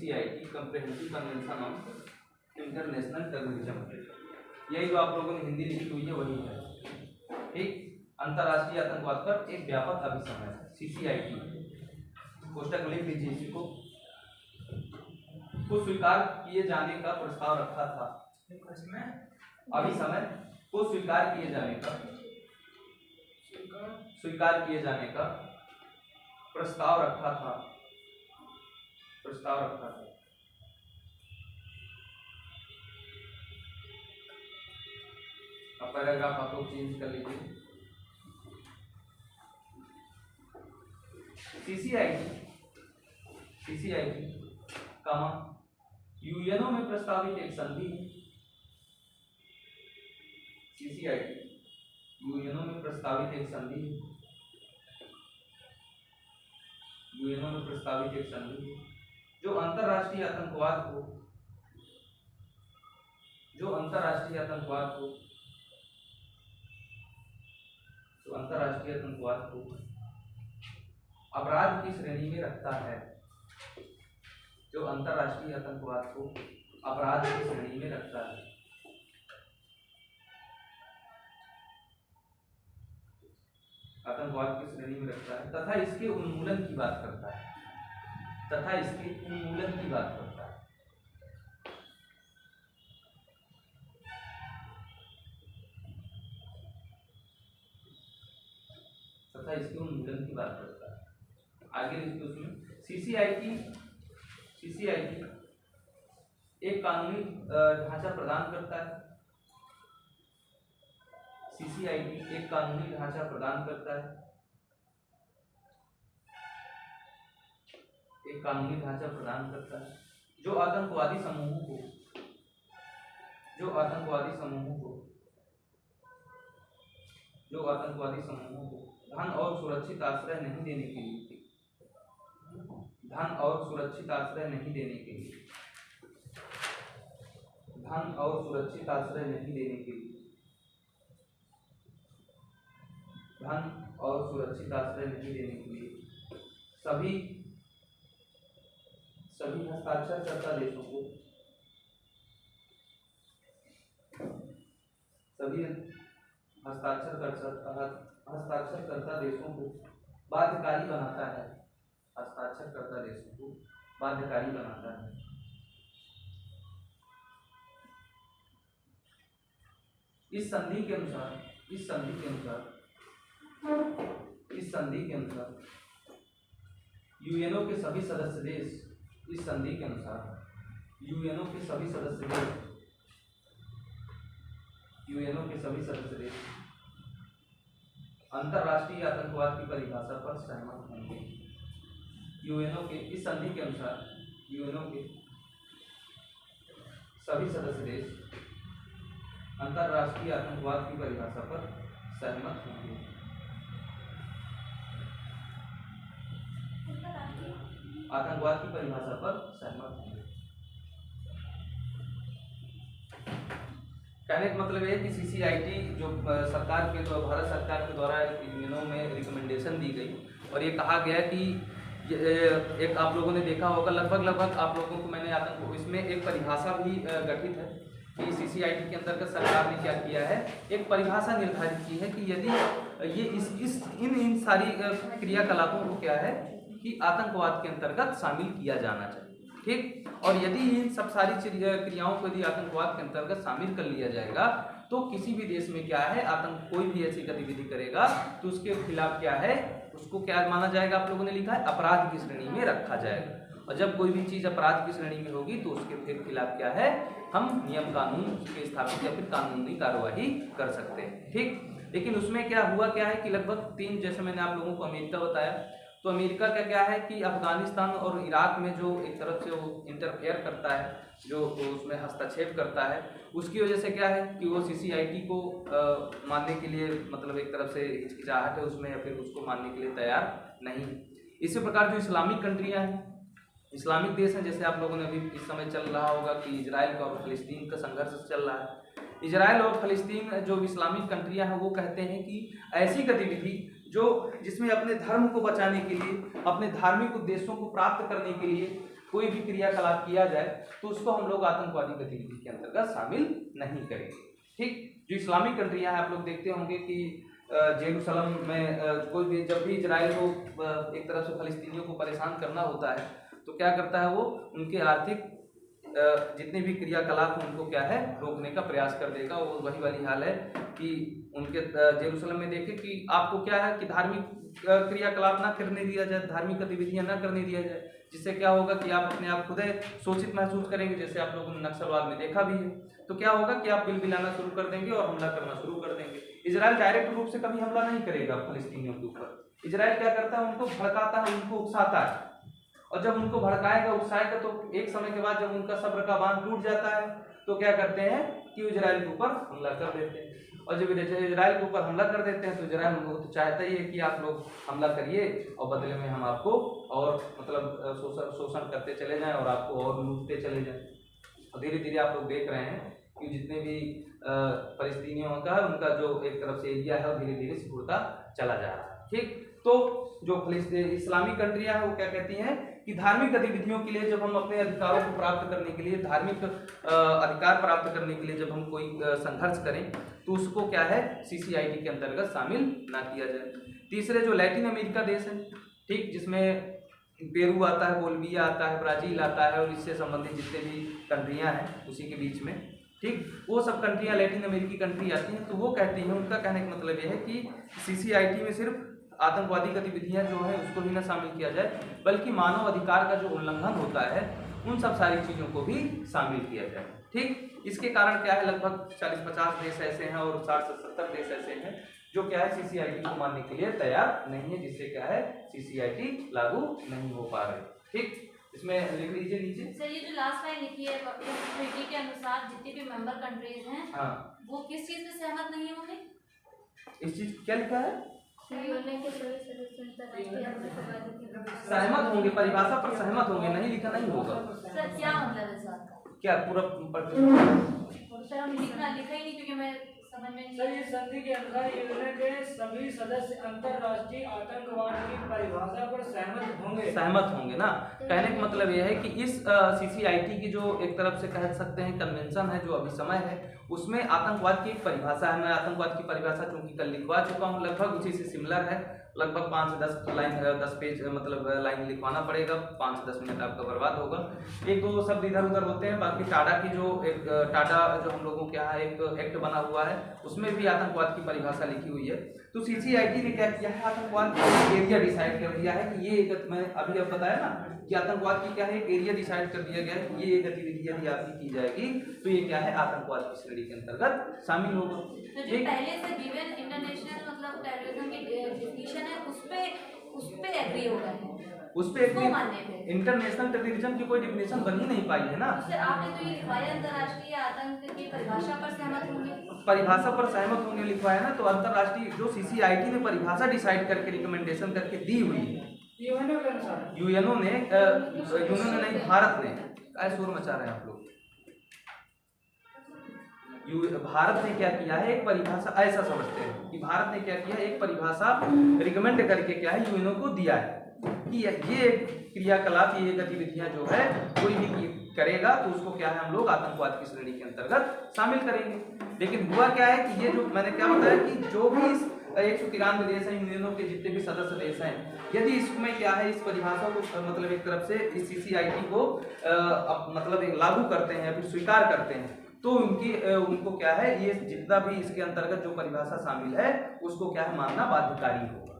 CCIT comprehensive convention on international terrorism. यही जो आप लोगों ने हिंदी लिखी हुई है वही है, ठीक। अंतर्राष्ट्रीय आतंकवाद पर एक व्यापक अभिसमय, CCIT कोष्टक लिख लीजिए इसी को स्वीकार किए जाने का प्रस्ताव रखा था। अभिसमय को स्वीकार किए जाने का प्रस्ताव रखा था। अब पैराग्राफ आप लोग चेंज कर लीजिए। CCIT यूएनओ में प्रस्तावित एक संधि है। CCIT यूएनओ में प्रस्तावित एक संधि है जो अंतर्राष्ट्रीय आतंकवाद को अपराध की श्रेणी में रखता है। तथा इसके उन्मूलन की बात करता है। तथा इसके उन्मूलन की बात करता है। आगे लिखते उसमें CCIT एक कानूनी ढांचा प्रदान करता है। CCIT एक कानूनी ढांचा प्रदान करता है। जो आतंकवादी समूहों को धन और सुरक्षित आश्रय नहीं देने के लिए धन और सुरक्षित आश्रय नहीं देने के लिए सभी हस्ताक्षरकर्ता देशों को बाध्यकारी बनाता है। इस संधि के अनुसार यूएनओ के सभी सदस्य देश अंतर्राष्ट्रीय आतंकवाद की परिभाषा पर सहमत होंगे। इस संधि के अनुसार यूएनओ के सभी सदस्य देश अंतर्राष्ट्रीय आतंकवाद की परिभाषा पर सहमत होंगे। कहने का मतलब है कि CCIT जो भारत सरकार के द्वारा यूएनओ में रिकमेंडेशन दी गई और ये कहा गया कि एक आप लोगों ने देखा होगा लगभग आप लोगों को मैंने इसमें एक परिभाषा भी गठित है कि CCIT के अंतर्गत सरकार ने क्या किया है, एक परिभाषा निर्धारित की है कि यदि ये इन सारी क्रियाकलापों को क्या है कि आतंकवाद के अंतर्गत शामिल किया जाना चाहिए, ठीक। और यदि इन सब सारी क्रियाओं को यदि आतंकवाद के अंतर्गत शामिल कर लिया जाएगा तो किसी भी देश में क्या है कोई भी ऐसी गतिविधि करेगा तो उसके खिलाफ क्या है, उसको क्या माना जाएगा, आप लोगों ने लिखा है अपराध की श्रेणी में रखा जाएगा। और जब कोई भी चीज़ अपराध की श्रेणी में होगी तो उसके खिलाफ क्या है, हम नियम कानून के स्थापित या फिर कानूनी कार्यवाही कर सकते हैं, ठीक। लेकिन उसमें क्या है कि लगभग 3, जैसे मैंने आप लोगों को अमेरिका बताया, तो अमेरिका का क्या है कि अफगानिस्तान और इराक में जो एक तरफ से वो इंटरफेयर करता है, जो उसमें हस्तक्षेप करता है, उसकी वजह से क्या है कि वो CCIT को मानने के लिए मतलब एक तरफ से हिचकिचाहट है उसमें, या फिर उसको मानने के लिए तैयार नहीं। इसी प्रकार जो इस्लामिक कंट्रियां हैं, इस्लामिक देश हैं, जैसे आप लोगों ने अभी इस समय चल रहा होगा कि इजराइल का और फिलिस्तीन का संघर्ष चल रहा है। इजराइल और फिलिस्तीन जो इस्लामिक कंट्रियां हैं वो कहते हैं कि ऐसी गतिविधि जिसमें अपने धर्म को बचाने के लिए, अपने धार्मिक उद्देश्यों को प्राप्त करने के लिए कोई भी क्रियाकलाप किया जाए तो उसको हम लोग आतंकवादी गतिविधि के अंतर्गत शामिल नहीं करेंगे। ठीक, जो इस्लामिक कंट्रियां हैं आप लोग देखते होंगे कि जेरूसलम में कोई भी जब भी इजराइल को एक तरफ से फलस्तीनियों को परेशान करना होता है तो क्या करता है वो उनके आर्थिक जितने भी क्रियाकलाप हैं उनको क्या है रोकने का प्रयास कर देगा। और वही वाली हाल है कि उनके जेरूसलम में देखें कि आपको क्या है कि धार्मिक क्रियाकलाप ना करने दिया जाए, धार्मिक गतिविधियां ना करने दिया जाए, जिससे क्या होगा कि आप अपने आप खुद शोषित महसूस करेंगे, जैसे आप लोगों ने नक्सलवाद में देखा भी है। तो क्या होगा कि आप बिलबिलाना शुरू कर देंगे और हमला करना शुरू कर देंगे। इजराइल डायरेक्ट रूप से कभी हमला नहीं करेगा फलस्तीनियों के ऊपर। इजराइल क्या करता है, उनको भड़काता है, उनको उकसाता है, और जब उनको भड़काएगा उकसाएगा तो एक समय के बाद जब उनका सब्र का बांध टूट जाता है तो क्या करते हैं कि इजराइल के ऊपर हमला कर देते हैं। और जब इजराइल के ऊपर हमला कर देते हैं तो इजराइल उनको तो चाहता ही है कि आप लोग हमला करिए और बदले में हम आपको और मतलब शोषण करते चले जाएं और आपको और लूटते चले जाएं। और धीरे धीरे आप लोग देख रहे हैं कि जितने भी फलस्तीनियों का उनका जो एक तरफ से एरिया है वो धीरे धीरे सिकुड़ता चला जा रहा है। ठीक, तो जो इस्लामिक कंट्रियां हैं वो क्या कहती हैं कि धार्मिक गतिविधियों के लिए जब हम अपने अधिकारों को प्राप्त करने के लिए, धार्मिक अधिकार प्राप्त करने के लिए जब हम कोई संघर्ष करें तो उसको क्या है CCIT के अंतर्गत शामिल ना किया जाए। तीसरे जो लैटिन अमेरिका देश है, ठीक, जिसमें पेरू आता है, बोलिविया आता है, ब्राजील आता है और इससे संबंधित जितने भी कंट्रियां हैं उसी के बीच में, ठीक, वो सब कंट्रियां लैटिन अमेरिकी कंट्री आती हैं। तो वो कहती हैं, उनका कहने का मतलब यह है कि CCIT में सिर्फ आतंकवादी गतिविधियां जो है उसको ही ना शामिल किया जाए, बल्कि मानव अधिकार का जो उल्लंघन होता है उन सब सारी चीज़ों को भी शामिल किया जाए। ठीक, इसके कारण क्या है लगभग 40-50 देश ऐसे हैं और 60 से 70 देश ऐसे हैं जो क्या है CCIT को मानने के लिए तैयार नहीं है, जिससे क्या है CCIT लागू नहीं हो पा रहे। ठीक, इसमें लिख लीजिए नीचे। सर, ये जो लास्ट लाइन लिखी है ट्रीटी के अनुसार जितने भी मेंबर कंट्रीज हैं, हाँ, वो किस चीज में सहमत नहीं होंगे? इस चीज क्या लिखा है? सहमत होंगे, परिभाषा पर सहमत होंगे, नहीं लिखा नहीं होगा। सर, क्या मतलब है सर? क्या पूरा सर, हम लिखा ही नहीं क्योंकि मैं समझ में सर, ये संधि के अनुसार यूएन के सभी सदस्य अंतरराष्ट्रीय आतंकवाद की परिभाषा पर सहमत होंगे ना। कहने का मतलब यह है कि इस CCIT की जो एक तरफ से कह सकते हैं कन्वेंशन है जो अभी समय है उसमें आतंकवाद की एक परिभाषा है। मैं आतंकवाद की परिभाषा चूंकि कल लिखवा चुका हूँ, लगभग उसी से सिमिलर है। लगभग 5 से 10 लाइन 10 पेज मतलब लाइन लिखवाना पड़ेगा, 5 से 10 मिनट आपका बर्बाद होगा। एक दो शब्द इधर उधर होते हैं, बाकी टाडा की जो एक टाडा जो हम लोगों के यहाँ एक एक्ट बना हुआ है उसमें भी आतंकवाद की परिभाषा लिखी हुई है। तो CCIT ने क्या किया है, आतंकवाद का एरिया डिसाइड कर दिया है कि ये मैं अभी अब बताया ना कि आतंकवाद की क्या है एक एरिया डिसाइड कर दिया गया है कि ये गतिविधि यदि आपकी की जाएगी तो ये क्या है आतंकवाद की श्रेणी के अंतर्गत शामिल होगा। तो जो पहले से गिवन इंटरनेशनल मतलब टेररिज्म की डेफिनेशन है उस पे एग्री हो गए हैं, उस पे इंटरनेशनल टेररिज्म की कोई डेफिनेशन बन ही नहीं पाई है ना। सर, आपने तो ये लिखवाया अंतरराष्ट्रीय आतंक की परिभाषा पर सहमत होंगे, परिभाषा पर सहमत होंगे लिखवाया ना। तो अंतरराष्ट्रीय जो CCIT ने परिभाषा डिसाइड करके रिकमेंडेशन करके दी हुई है यूएनओ ने नहीं, भारत ने। क्या शोर मचा रहे हैं आप लोग? भारत ने क्या किया है एक परिभाषा, ऐसा समझते हैं कि भारत ने क्या किया है एक परिभाषा रिकमेंड करके क्या है यूएनओ को दिया है कि ये क्रियाकलाप, ये गतिविधियां जो है कोई भी करेगा तो उसको क्या है हम लोग आतंकवाद की श्रेणी के अंतर्गत शामिल करेंगे। लेकिन हुआ क्या है कि ये जो मैंने क्या बताया कि जो भी 193 देश हैं यूएनओ के जितने भी सदस्य देश हैं, यदि इसमें क्या है इस परिभाषा को मतलब एक तरफ से इस CCIT को मतलब लागू करते हैं या फिर स्वीकार करते हैं तो उनको क्या है ये जितना भी इसके अंतर्गत जो परिभाषा शामिल है उसको क्या है मानना बाध्यकारी होगा।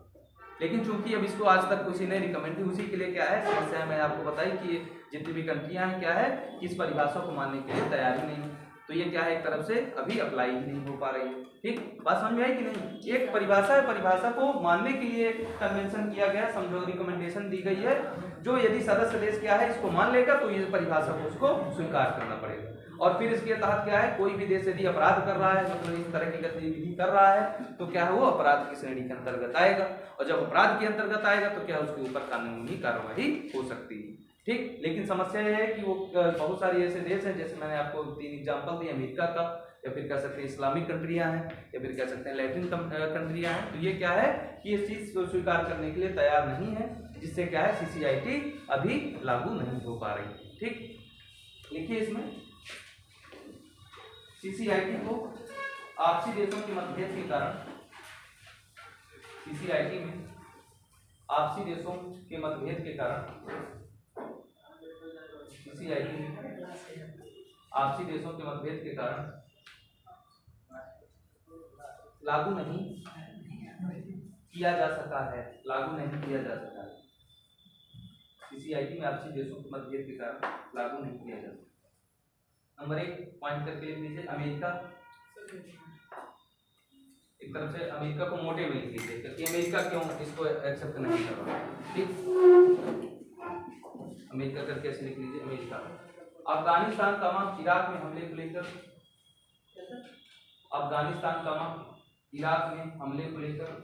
लेकिन चूंकि अब इसको आज तक किसी ने रिकमेंड, उसी के लिए क्या है समस्या मैंने आपको बताई कि जितनी भी कंट्रियां हैं क्या है कि इस परिभाषा को मानने के लिए तैयार ही नहीं, तो ये क्या है एक तरफ से अभी अप्लाई ही नहीं हो पा रही है। ठीक, बात समझ में आई कि नहीं? एक परिभाषा है, परिभाषा को मानने के लिए कन्वेंशन किया गया, समझो रिकमेंडेशन दी गई है, जो यदि सदस्य देश क्या है इसको मान लेगा तो ये परिभाषा को उसको स्वीकार करना पड़ेगा। और फिर इसके तहत क्या है कोई भी देश यदि अपराध कर रहा है मतलब इस तरह की गतिविधि कर रहा है तो क्या है वो अपराध की श्रेणी के अंतर्गत आएगा, और जब अपराध के अंतर्गत आएगा तो क्या उसके ऊपर कानूनी कार्रवाई हो सकती है। ठीक, लेकिन समस्या यह है कि वो बहुत सारे ऐसे देश हैं, जैसे मैंने आपको 3 एग्जांपल दिए अमेरिका का, या फिर कह सकते हैं इस्लामिक कंट्रियां हैं, या फिर कह सकते हैं लैटिन कंट्रियां हैं। तो ये क्या है कि इस चीज़ को स्वीकार करने के लिए तैयार नहीं है, जिससे क्या है CCIT अभी लागू नहीं हो पा रही। ठीक, लिखिए इसमें CCIT को आपसी देशों के मतभेद के कारण, CCIT में आपसी देशों के मतभेद के कारण, CCIT में आपसी देशों के मतभेद के कारण लागू नहीं किया जा सका है, लागू नहीं किया जा सका है। CCIT में आपसी देशों के मतभेद के कारण लागू नहीं किया जा सका। नंबर 1 पॉइंट करके लिख लीजिए, अमेरिका। एक तरफ से अमेरिका को मोटे में लिख लीजिए, क्योंकि अमेरिका क्यों इसको एक्सेप्ट नहीं कर रहा है। ठीक, अमेरिका करके ऐसे लिख लीजिए, अमेरिका। अफगानिस्तान इराक में हमले को लेकर, अफगानिस्तान इराक में हमले को लेकर,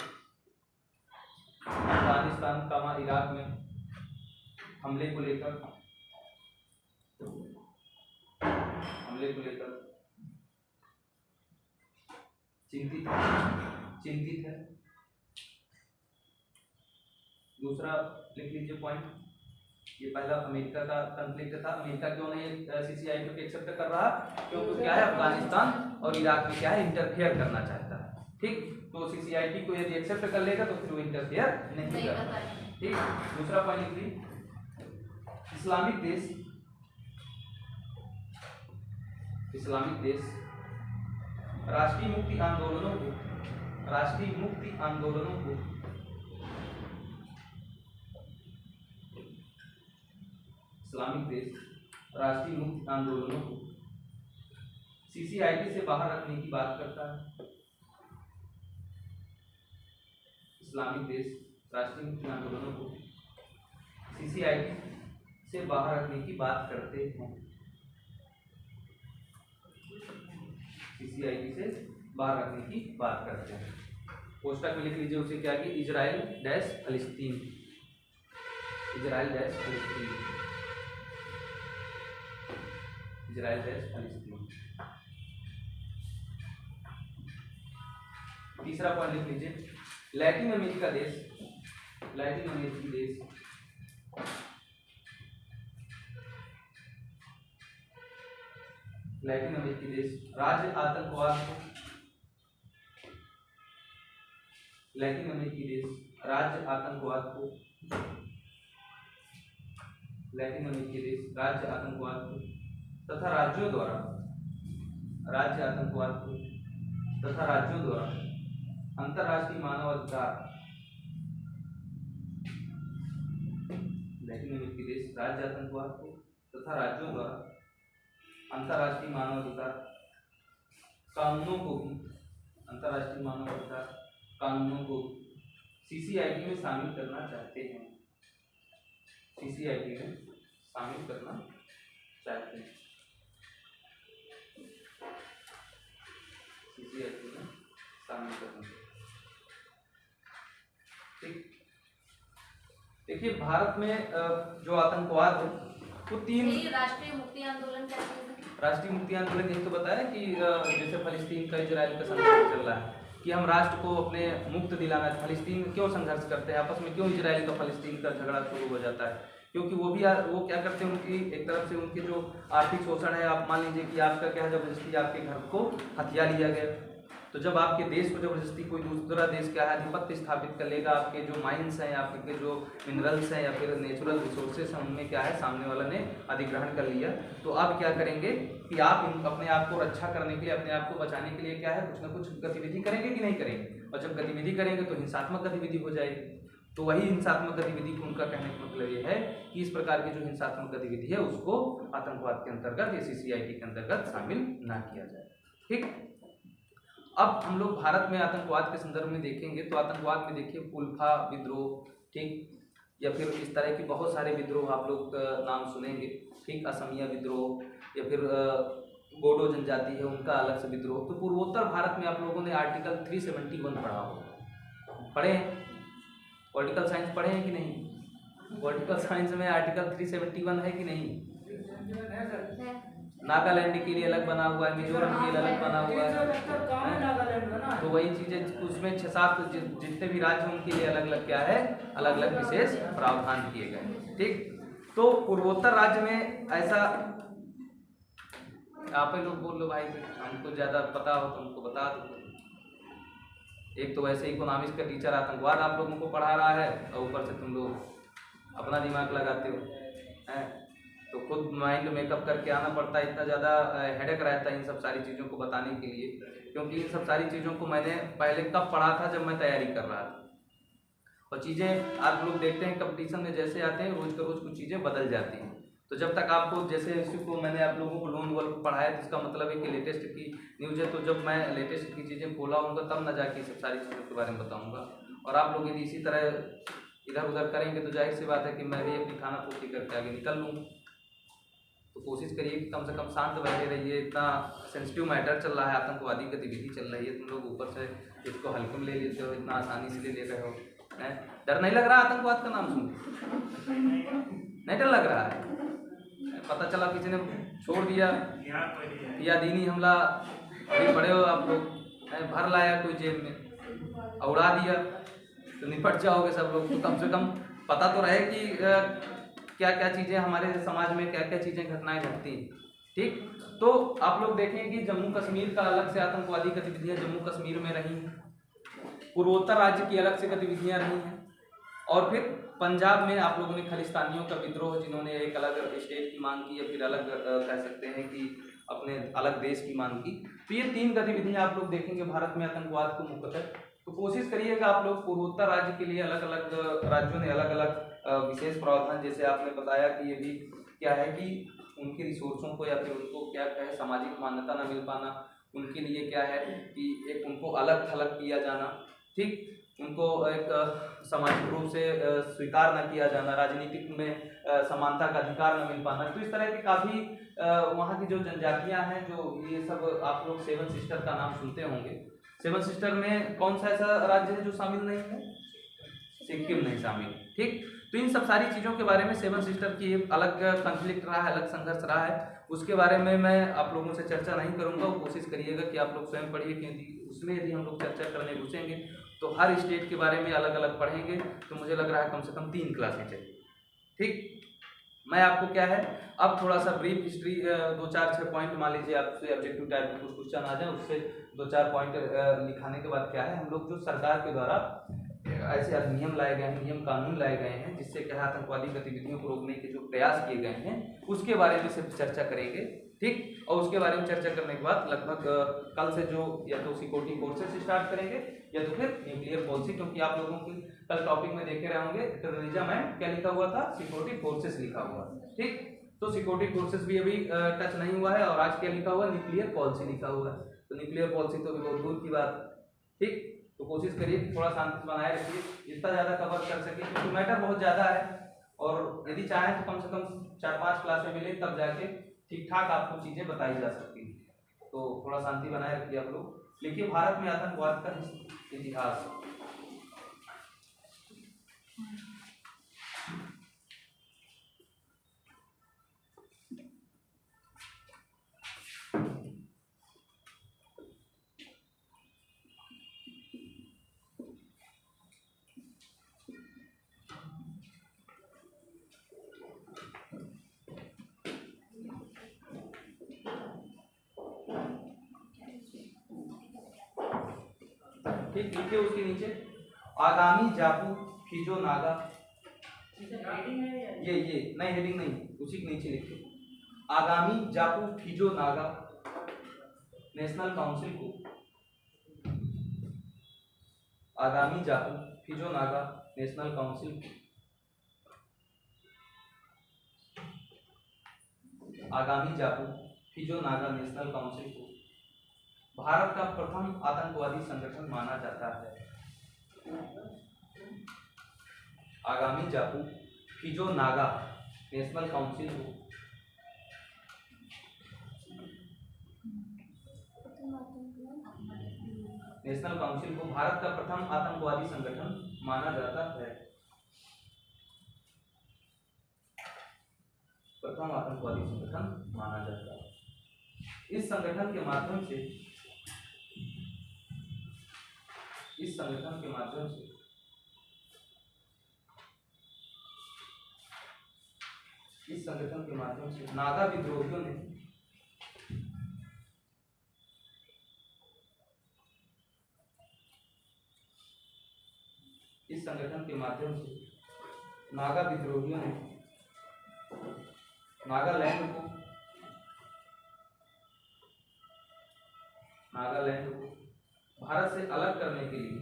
अफगानिस्तान इराक में हमले को लेकर, चिंतित है। दूसरा लिख लीजिए पॉइंट, ये पहला अमेरिका का कंफ्लिक्ट था। अमेरिका क्यों नहीं CCIT को एक्सेप्ट कर रहा, क्योंकि क्या है अफगानिस्तान और इराक में क्या है इंटरफेयर करना चाहता है। ठीक, तो CCIT को यदि एक्सेप्ट कर लेगा तो फिर वो इंटरफेयर नहीं करता। ठीक, दूसरा पॉइंट लिख लीजिए, इस्लामिक देश राष्ट्रीय मुक्ति आंदोलनों को इस्लामिक देश राष्ट्रीय मुक्ति आंदोलनों को CCIT से बाहर रखने की बात करता है। इस्लामिक देश राष्ट्रीय मुक्ति आंदोलनों को CCIT से बाहर रखने की बात करते हैं। CCIT से बाहर रखने की बात करते हैं। पोस्टर में लिख लीजिए उसे क्या कि इजराइल डैश फलस्तीन, इजराइल डैश फलस्तीन, इजराइल डैश फलस्तीन। तीसरा पॉइंट लिख लीजिए, लैटिन अमेरिकी देश राज्य आतंकवाद को, लैटिन अमेरिकी देश राज्य आतंकवाद को तथा राज्यों द्वारा अंतर्राष्ट्रीय मानवाधिकार, लैटिन अमेरिकी देश राज्य आतंकवाद को तथा राज्यों द्वारा अंतर्राष्ट्रीय मानवाधिकार कानूनों को भी, अंतर्राष्ट्रीय मानवाधिकार कानूनों को CCIT में शामिल करना चाहते हैं, CCIT में शामिल करना चाहते हैं, CCIT में शामिल करना। ठीक, देखिए भारत में जो आतंकवाद है वो 3 राष्ट्रीय मुक्ति आंदोलन क्या चीज़ है? राष्ट्रीय मुक्ति आंदोलन ये तो बताया कि जैसे फलस्तीन का इजराइल का संघर्ष चल रहा है कि हम राष्ट्र को अपने मुक्त दिलाना, फलस्तीन क्यों संघर्ष करते हैं आपस में, क्यों इजराइल का फलस्तीन का झगड़ा शुरू हो जाता है, क्योंकि वो क्या करते हैं, उनकी एक तरफ से उनके जो आर्थिक शोषण है, आप मान लीजिए कि आपका क्या है जबरदस्ती आपके घर को हथिया लिया गया, तो जब आपके देश को जबरदस्ती कोई दूसरा देश क्या है आधिपत्य स्थापित कर लेगा, आपके जो माइंस हैं, आपके जो मिनरल्स हैं या फिर नेचुरल रिसोर्सेस हैं, उनमें क्या है सामने वाला ने अधिग्रहण कर लिया, तो आप क्या करेंगे कि आप अपने आप को रक्षा करने के लिए, अपने आप को बचाने के लिए क्या है कुछ ना कुछ गतिविधि करेंगे कि नहीं करेंगे, और जब गतिविधि करेंगे तो हिंसात्मक गतिविधि हो जाएगी। तो वही हिंसात्मक गतिविधि को उनका कहने का मतलब ये है कि इस प्रकार की जो हिंसात्मक गतिविधि है उसको आतंकवाद के अंतर्गत या CCIT के अंतर्गत शामिल ना किया जाए। ठीक, अब हम लोग भारत में आतंकवाद के संदर्भ में देखेंगे तो आतंकवाद में देखिए उल्फा विद्रोह, ठीक, या फिर इस तरह की बहुत सारे विद्रोह आप लोग नाम सुनेंगे, ठीक, असमिया विद्रोह या फिर बोडो जनजाति है उनका अलग से विद्रोह। तो पूर्वोत्तर भारत में आप लोगों ने आर्टिकल 371 पढ़ा होगा, पढ़े हैं? पॉलिटिकल साइंस पढ़े हैं कि नहीं? पॉलिटिकल साइंस में आर्टिकल 371 है कि नहीं? नागालैंड के लिए अलग बना हुआ है, मिजोरम के लिए अलग बना हुआ है। नागालैंड में ना तो वही चीजें उसमें 6-7 जितने भी राज्य हैं उनके लिए अलग अलग क्या है, अलग अलग विशेष प्रावधान किए गए। ठीक, तो पूर्वोत्तर राज्य में ऐसा, आप ही लोग बोल लो भाई, हमको ज्यादा पता हो तो हमको बता दो। एक तो वैसे इकोनॉमिक्स का टीचर आतंकवाद आप लोगों को पढ़ा रहा है और ऊपर से तुम लोग अपना दिमाग लगाते हो हैं, तो खुद माइंड मेकअप करके आना पड़ता है। इतना ज़्यादा हेडेक रहता है इन सब सारी चीज़ों को बताने के लिए, क्योंकि इन सब सारी चीज़ों को मैंने पहले कब पढ़ा था, जब मैं तैयारी कर रहा था। और चीज़ें आप लोग देखते हैं कंपटीशन में जैसे आते हैं रोज़ के रोज़ कुछ चीज़ें बदल जाती हैं। तो जब तक आपको, जैसे इसी को मैंने आप लोगों को लोन वोल पढ़ाया तो इसका मतलब है कि लेटेस्ट की न्यूज़ है, तो जब मैं लेटेस्ट की चीज़ें खोला हूँगा तब ना जाके सब सारी चीज़ों के बारे में बताऊँगा। और आप लोग यदि इसी तरह इधर उधर करेंगे तो जाहिर सी बात है कि मैं भी अपनी खाना पूर्ति करके आगे निकल लूँ। तो कोशिश करिए कि कम से कम शांत बैठे रहिए। इतना सेंसिटिव मैटर चल रहा है, आतंकवादी गतिविधि चल रही है, तुम लोग ऊपर से इसको हल्के में ले लेते हो, इतना आसानी से ले रहे हो। डर नहीं लग रहा आतंकवाद का नाम सुन? नहीं डर लग रहा है? पता चला किसी ने छोड़ दिया या दीनी हमला, अभी पड़े हो आप लोग, भर लाया कोई जेब में और उड़ा दिया तो निपट जाओगे सब लोग। तो कम से कम पता तो रहे कि क्या क्या चीज़ें हमारे समाज में, क्या क्या चीज़ें घटनाएं घटती हैं। ठीक, तो आप लोग देखें कि जम्मू कश्मीर का अलग से आतंकवादी गतिविधियां जम्मू कश्मीर में रही हैं, पूर्वोत्तर राज्य की अलग से गतिविधियां रही हैं, और फिर पंजाब में आप लोगों ने खालिस्तानियों का विद्रोह, जिन्होंने एक अलग स्टेट की मांग की या फिर अलग कह सकते हैं कि अपने अलग देश की मांग की। तो ये 3 गतिविधियां आप लोग देखेंगे भारत में आतंकवाद को मुख्यतः। तो कोशिश करिएगा आप लोग, पूर्वोत्तर राज्य के लिए अलग अलग राज्यों ने अलग अलग विशेष प्रावधान, जैसे आपने बताया कि ये भी क्या है कि उनके रिसोर्सों को या फिर उनको क्या कहे सामाजिक मान्यता न मिल पाना, उनके लिए क्या है कि एक उनको अलग थलग किया जाना, ठीक, उनको एक सामाजिक रूप से स्वीकार न किया जाना, राजनीतिक में समानता का अधिकार न मिल पाना। तो इस तरह के काफ़ी वहाँ की जो जनजातियाँ हैं, जो ये सब आप लोग 7 सिस्टर का नाम सुनते होंगे। 7 सिस्टर में कौन सा ऐसा राज्य है जो शामिल नहीं है? सिक्किम नहीं शामिल। ठीक, तो इन सब सारी चीज़ों के बारे में 7 सिस्टर की एक अलग कॉन्फ्लिक्ट रहा है, अलग संघर्ष रहा है, उसके बारे में मैं आप लोगों से चर्चा नहीं करूंगा। कोशिश करिएगा कि आप लोग स्वयं पढ़िए, क्योंकि उसमें यदि हम लोग चर्चा करने घुसेंगे तो हर स्टेट के बारे में अलग अलग पढ़ेंगे, तो मुझे लग रहा है कम से कम 3 क्लासें चाहिए। ठीक, मैं आपको क्या है अब थोड़ा सा ब्रीफ हिस्ट्री 2-4-6 पॉइंट मान लीजिए आपसे ऑब्जेक्टिव टाइप में कुछ क्वेश्चन आ जाए, उससे 2-4 पॉइंट लिखाने के बाद क्या है, हम लोग जो सरकार के द्वारा ऐसे अधिनियम लाए गए हैं, नियम कानून लाए गए हैं, जिससे क्या है आतंकवादी गतिविधियों को रोकने के जो प्रयास किए गए हैं उसके बारे में सिर्फ चर्चा करेंगे। ठीक, और उसके बारे में चर्चा करने के बाद लगभग कल से जो या तो सिक्योरिटी कोर्सेज स्टार्ट करेंगे या तो फिर न्यूक्लियर पॉलिसी, क्योंकि आप लोगों की कल टॉपिक में देखे रहे होंगे टेररिज्म एंड क्या लिखा हुआ था, सिक्योरिटी फोर्सेस लिखा हुआ। ठीक, तो सिक्योरिटी फोर्सेस भी अभी टच नहीं हुआ है, और आज क्या लिखा हुआ है, न्यूक्लियर पॉलिसी लिखा हुआ है। तो न्यूक्लियर पॉलिसी तो अभी बहुत दूर की बात। ठीक, तो कोशिश करिए थोड़ा शांति बनाए रखिए, जितना ज़्यादा कवर कर सके, क्योंकि मैटर बहुत ज़्यादा है, और यदि चाहें तो कम से कम 4-5 क्लासें मिले तब जाके ठीक ठाक आपको चीज़ें बताई जा सकती हैं। तो थोड़ा शांति बनाए रखिए आप लोग। लिखिए भारत में आतंकवाद का इतिहास। ठीक, लिखिए उसके नीचे आगामी जापू खिजो नागा, ये नहीं हेडिंग नहीं, उसी के नीचे लिखिए आगामी जापू खिजो नागा नेशनल काउंसिल को, आगामी जापू खिजो नागा नेशनल काउंसिल को, आगामी जापू खिजो नागा नेशनल काउंसिल को भारत का प्रथम आतंकवादी संगठन माना जाता है। आगामी जापू खिजो नागा नेशनल काउंसिल को भारत का प्रथम आतंकवादी संगठन माना जाता है। प्रथम आतंकवादी संगठन माना जाता है। इस संगठन के माध्यम से इस संगठन के माध्यम से इस संगठन के माध्यम से नागा विद्रोहियों ने इस संगठन के माध्यम से नागा विद्रोहियों ने नागालैंड को भारत से अलग करने के लिए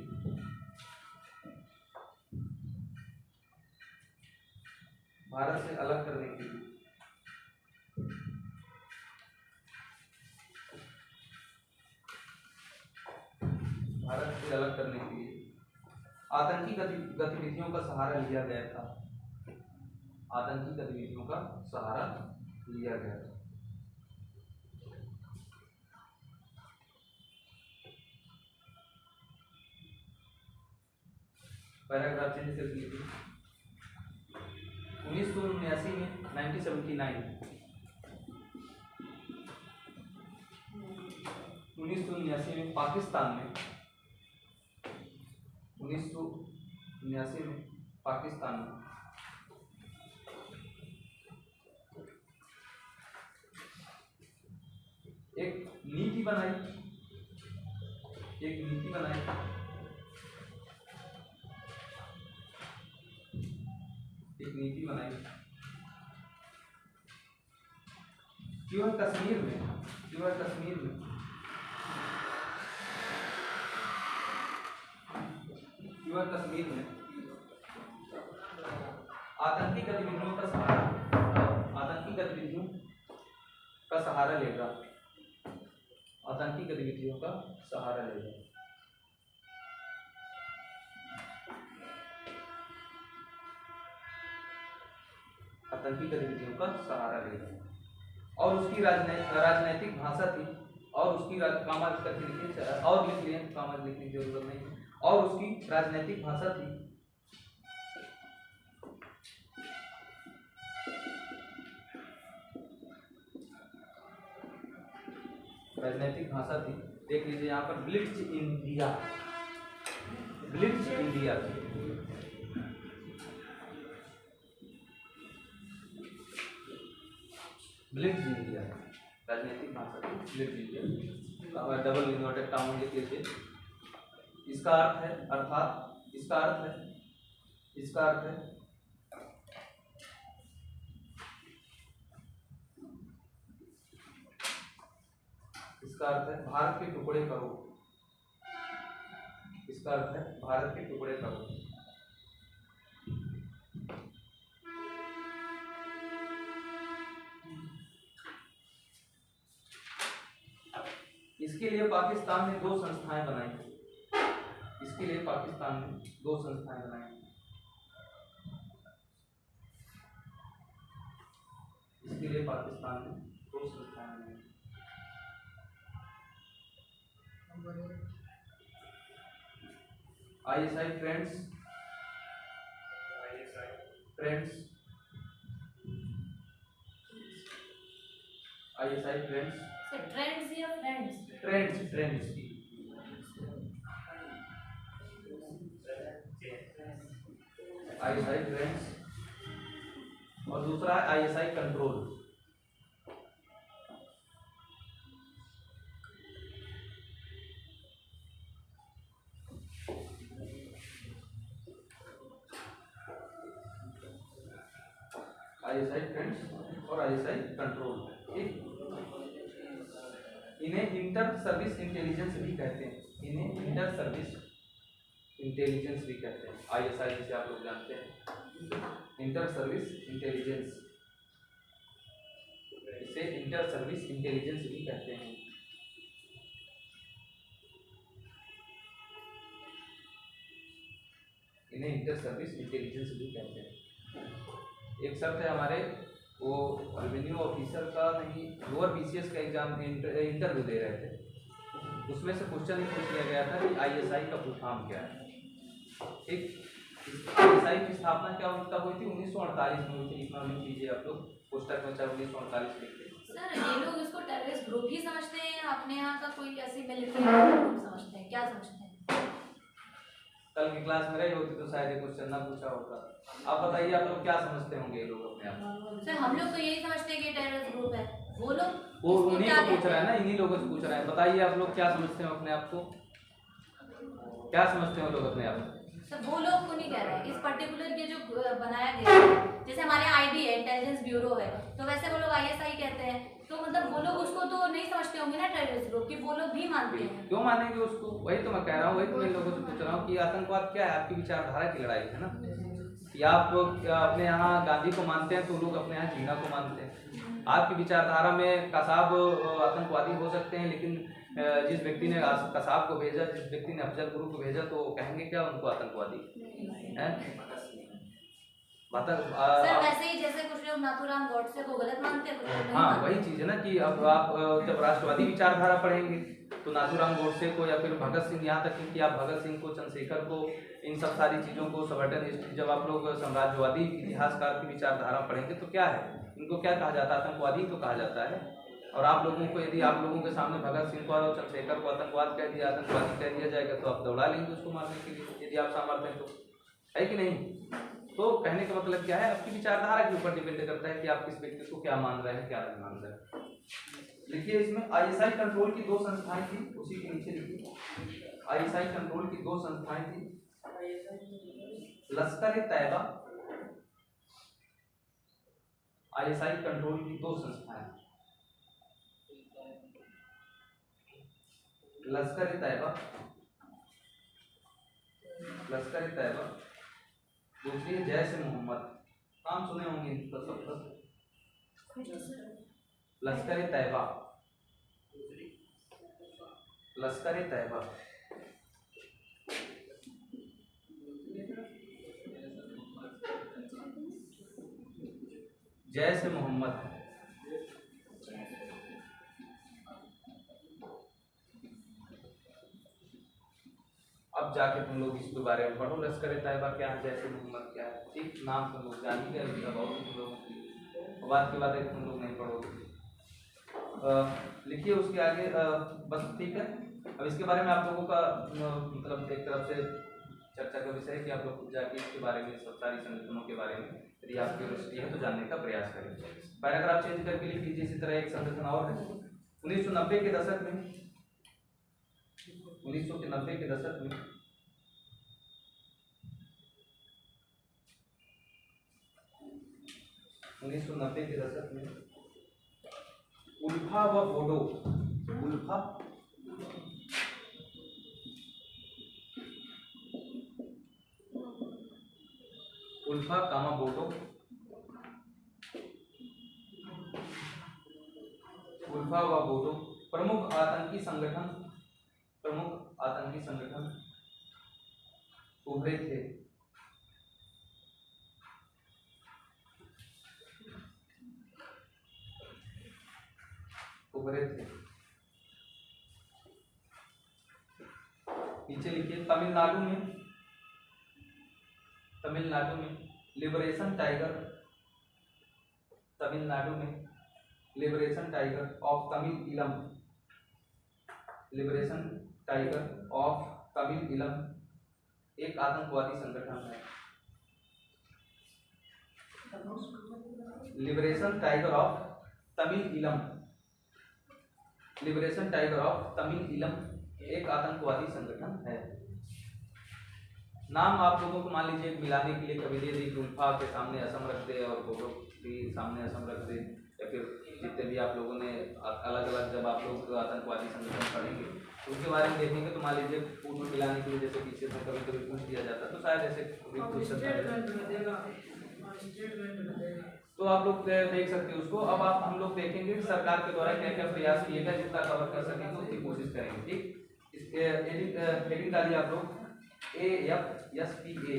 भारत से अलग करने के लिए आतंकी गतिविधियों का सहारा लिया गया था। आतंकी गतिविधियों का सहारा लिया गया था। पैराग्राफ चेंज कर लीजिए। 1979 में 1979 में पाकिस्तान में 1979 में पाकिस्तान में एक नीति बनाई केवल कश्मीर में आतंकी गतिविधियों का सहारा लेगा। आतंकी गतिविधियों का सहारा लेगा। आतंकी गतिविधियों का सहारा लेगा। और उसकी राजनैतिक भाषा थी। और उसकी कामा करके लिखिए और लिख लिए, कामा लिखने की जरूरत नहीं। और उसकी राजनैतिक भाषा थी। देख लीजिए यहाँ पर ब्लिट्ज इंडिया राजनीतिक भाषा थी। Blitz India double inverted comma लिख लीजिए। इसका अर्थ है भारत के टुकड़े करो। इसके लिए पाकिस्तान ने दो संस्थाएं बनाई। ISI फ्रेंड्स So trends या friends? ट्रेंड्स ISI फ्रेंड्स और दूसरा है ISI कंट्रोल। ISI फ्रेंड्स और ISI कंट्रोल। ठीक, इन्हें इंटर सर्विस इंटेलिजेंस भी कहते हैं। ISI जिसे आप लोग जानते हैं, इंटर सर्विस इंटेलिजेंस, इसे इंटर सर्विस इंटेलिजेंस भी कहते हैं। एक शब्द है हमारे वो रेवेन्यू ऑफिसर का नहीं, लोअर BCS का एग्जाम इंटरव्यू दे रहे थे, उसमें से क्वेश्चन ही पूछ लिया गया था कि ISI का फुल फॉर्म क्या है। ठीक, ISI की स्थापना क्या हुई थी? 1948 में हुई थी। इतना लिख लीजिए आप लोग पुस्तक में, चाहे 1948 लिखते। सर ये लोग इसको टेररिस्ट ग्रुप ही समझते हैं या अपने यहाँ का कोई ऐसी मिलिट्री ग्रुप समझते हैं, क्या समझते हैं? कल की क्लास में रही होती तो शायद ये क्वेश्चन ना पूछा होता। आप बताइए आप लोग क्या समझते होंगे ये लोग अपने आप? सर हम लोग तो यही समझते हैं कि टेररिस्ट ग्रुप है, वो लोग वो इसको उन्हीं क्या को पूछ कहते रहा है हैं? ना, इन्हीं लोगों से पूछ रहा है। बताइए आप लोग क्या समझते हो अपने आप को, क्या समझते हो लोग अपने आप? सर वो लोग को नहीं कह रहे हैं, इस पर्टिकुलर ये जो बनाया गया है, जैसे हमारे आईबी है, इंटेलिजेंस ब्यूरो है, तो वैसे वो लोग आईएसआई कहते हैं, तो मतलब वो लोग उसको तो नहीं समझते होंगे ना टेररिस्ट ग्रुप, कि वो लोग भी मानते हैं। क्यों मानेंगे उसको? वही तो मैं कह रहा हूँ, वही तो मैं लोगों से पूछ रहा हूँ कि आतंकवाद क्या है। आपकी विचारधारा की लड़ाई है ना, कि आप अपने यहाँ गांधी को मानते हैं तो लोग अपने यहाँ जिन्ना को मानते हैं। आपकी विचारधारा में कसाब आतंकवादी हो सकते हैं, लेकिन जिस व्यक्ति ने कसाब को भेजा, जिस व्यक्ति ने अफजल गुरु को भेजा, तो कहेंगे क्या उनको आतंकवादी है? सर वैसे ही जैसे कुछ लोग नाथूराम गॉडसे को गलत मानते हैं, कुछ लोग नहीं हाँ मानते। वही चीज है ना, कि अब आप जब राष्ट्रवादी विचारधारा पढ़ेंगे तो नाथूराम गोडसे को या फिर भगत सिंह, यहाँ तक कि आप भगत सिंह को, चंद्रशेखर को, इन सब सारी चीज़ों को, सबाल्टर्न हिस्ट्री, जब आप लोग साम्राज्यवादी इतिहासकार की विचारधारा पढ़ेंगे तो क्या है, इनको क्या कहा जाता है? आतंकवादी तो कहा जाता है। और आप लोगों को, यदि आप लोगों के सामने भगत सिंह को और चंद्रशेखर को आतंकवाद कह दिया, आतंकवादी कह दिया जाएगा, तो आप दौड़ा लेंगे उसको मारने के लिए, यदि आप सामर्थ्य हैं तो, है कि नहीं? तो कहने का मतलब क्या है, आपकी विचारधारा के ऊपर डिपेंड करता है कि आप किस व्यक्ति को क्या मान रहे हैं, क्या नहीं मान रहे हैं। लिखिए इसमें आईएसआई कंट्रोल की 2 संस्थाएं थी, उसी के नीचे लिखिए आईएसआई कंट्रोल की 2 संस्थाएं थी, लश्कर-ए-तैयबा। आईएसआई कंट्रोल की 2 संस्थाएं, लश्कर-ए-तैयबा, लश्कर-ए-तैयबा, दूसरी है जैश-ए-मोहम्मद। नाम सुने होंगे इनका सब। लश्कर-ए-तैयबा, लश्कर-ए-तैयबा, जैश-ए-मोहम्मद। अब जाके तुम लोग इसके बारे में पढ़ो, लश्कर-ए-तैयबा क्या है, जैश-ए-मोहम्मद क्या है। ठीक, नाम तुम लोग जान ही गए, उसका बहुत तुम लोगों की बात की बात है, तुम लोग नहीं पढ़ोगे। लिखिए उसके आगे, बस ठीक है। अब इसके बारे में आप लोगों का मतलब एक तरफ से चर्चा का विषय है कि आप लोग जाके इसके बारे में, सब सारी संगठनों के बारे में, यदि आपकी क्यूरियोसिटी है तो जानने का प्रयास करें। पैराग्राफ चेंज करके लिख लीजिए। इसी तरह एक संगठन और है 1990 के दशक में, 1990 के दशक में उल्फा व बोडो, उल्फा कामा बोडो, उल्फा व बोडो प्रमुख आतंकी संगठन उभरे थे। नीचे लिखिए तमिलनाडु में लिबरेशन टाइगर, तमिलनाडु में लिबरेशन टाइगर ऑफ तमिल इलम, लिबरेशन टाइगर ऑफ तमिल इलम एक आतंकवादी संगठन है। लिबरेशन टाइगर ऑफ तमिल इलम, लिबरेशन टाइगर ऑफ तमिल इलम एक आतंकवादी संगठन है। नाम आप लोगों को मान लीजिए मिलाने के लिए कभी दे दी, उल्फा के सामने असम रख दे और बोडो के सामने असम रख दे, या फिर जितने भी आप लोगों ने अलग अलग जब आप लोग आतंकवादी संगठन पढ़ेंगे तो उनके बारे में देखेंगे तो मान लीजिए पूर्व में मिलाने के लिए जैसे पीछे से कभी कभी पूछ दिया जाता तो शायद ऐसे तो आप लोग देख सकते हैं उसको। अब आप हम लोग देखेंगे कि सरकार के द्वारा क्या क्या प्रयास किए गए, जितना कवर कर सकेंगे उसकी कोशिश करेंगे। ठीक, इसके हेडिंग डालिए आप लोग AFSPA,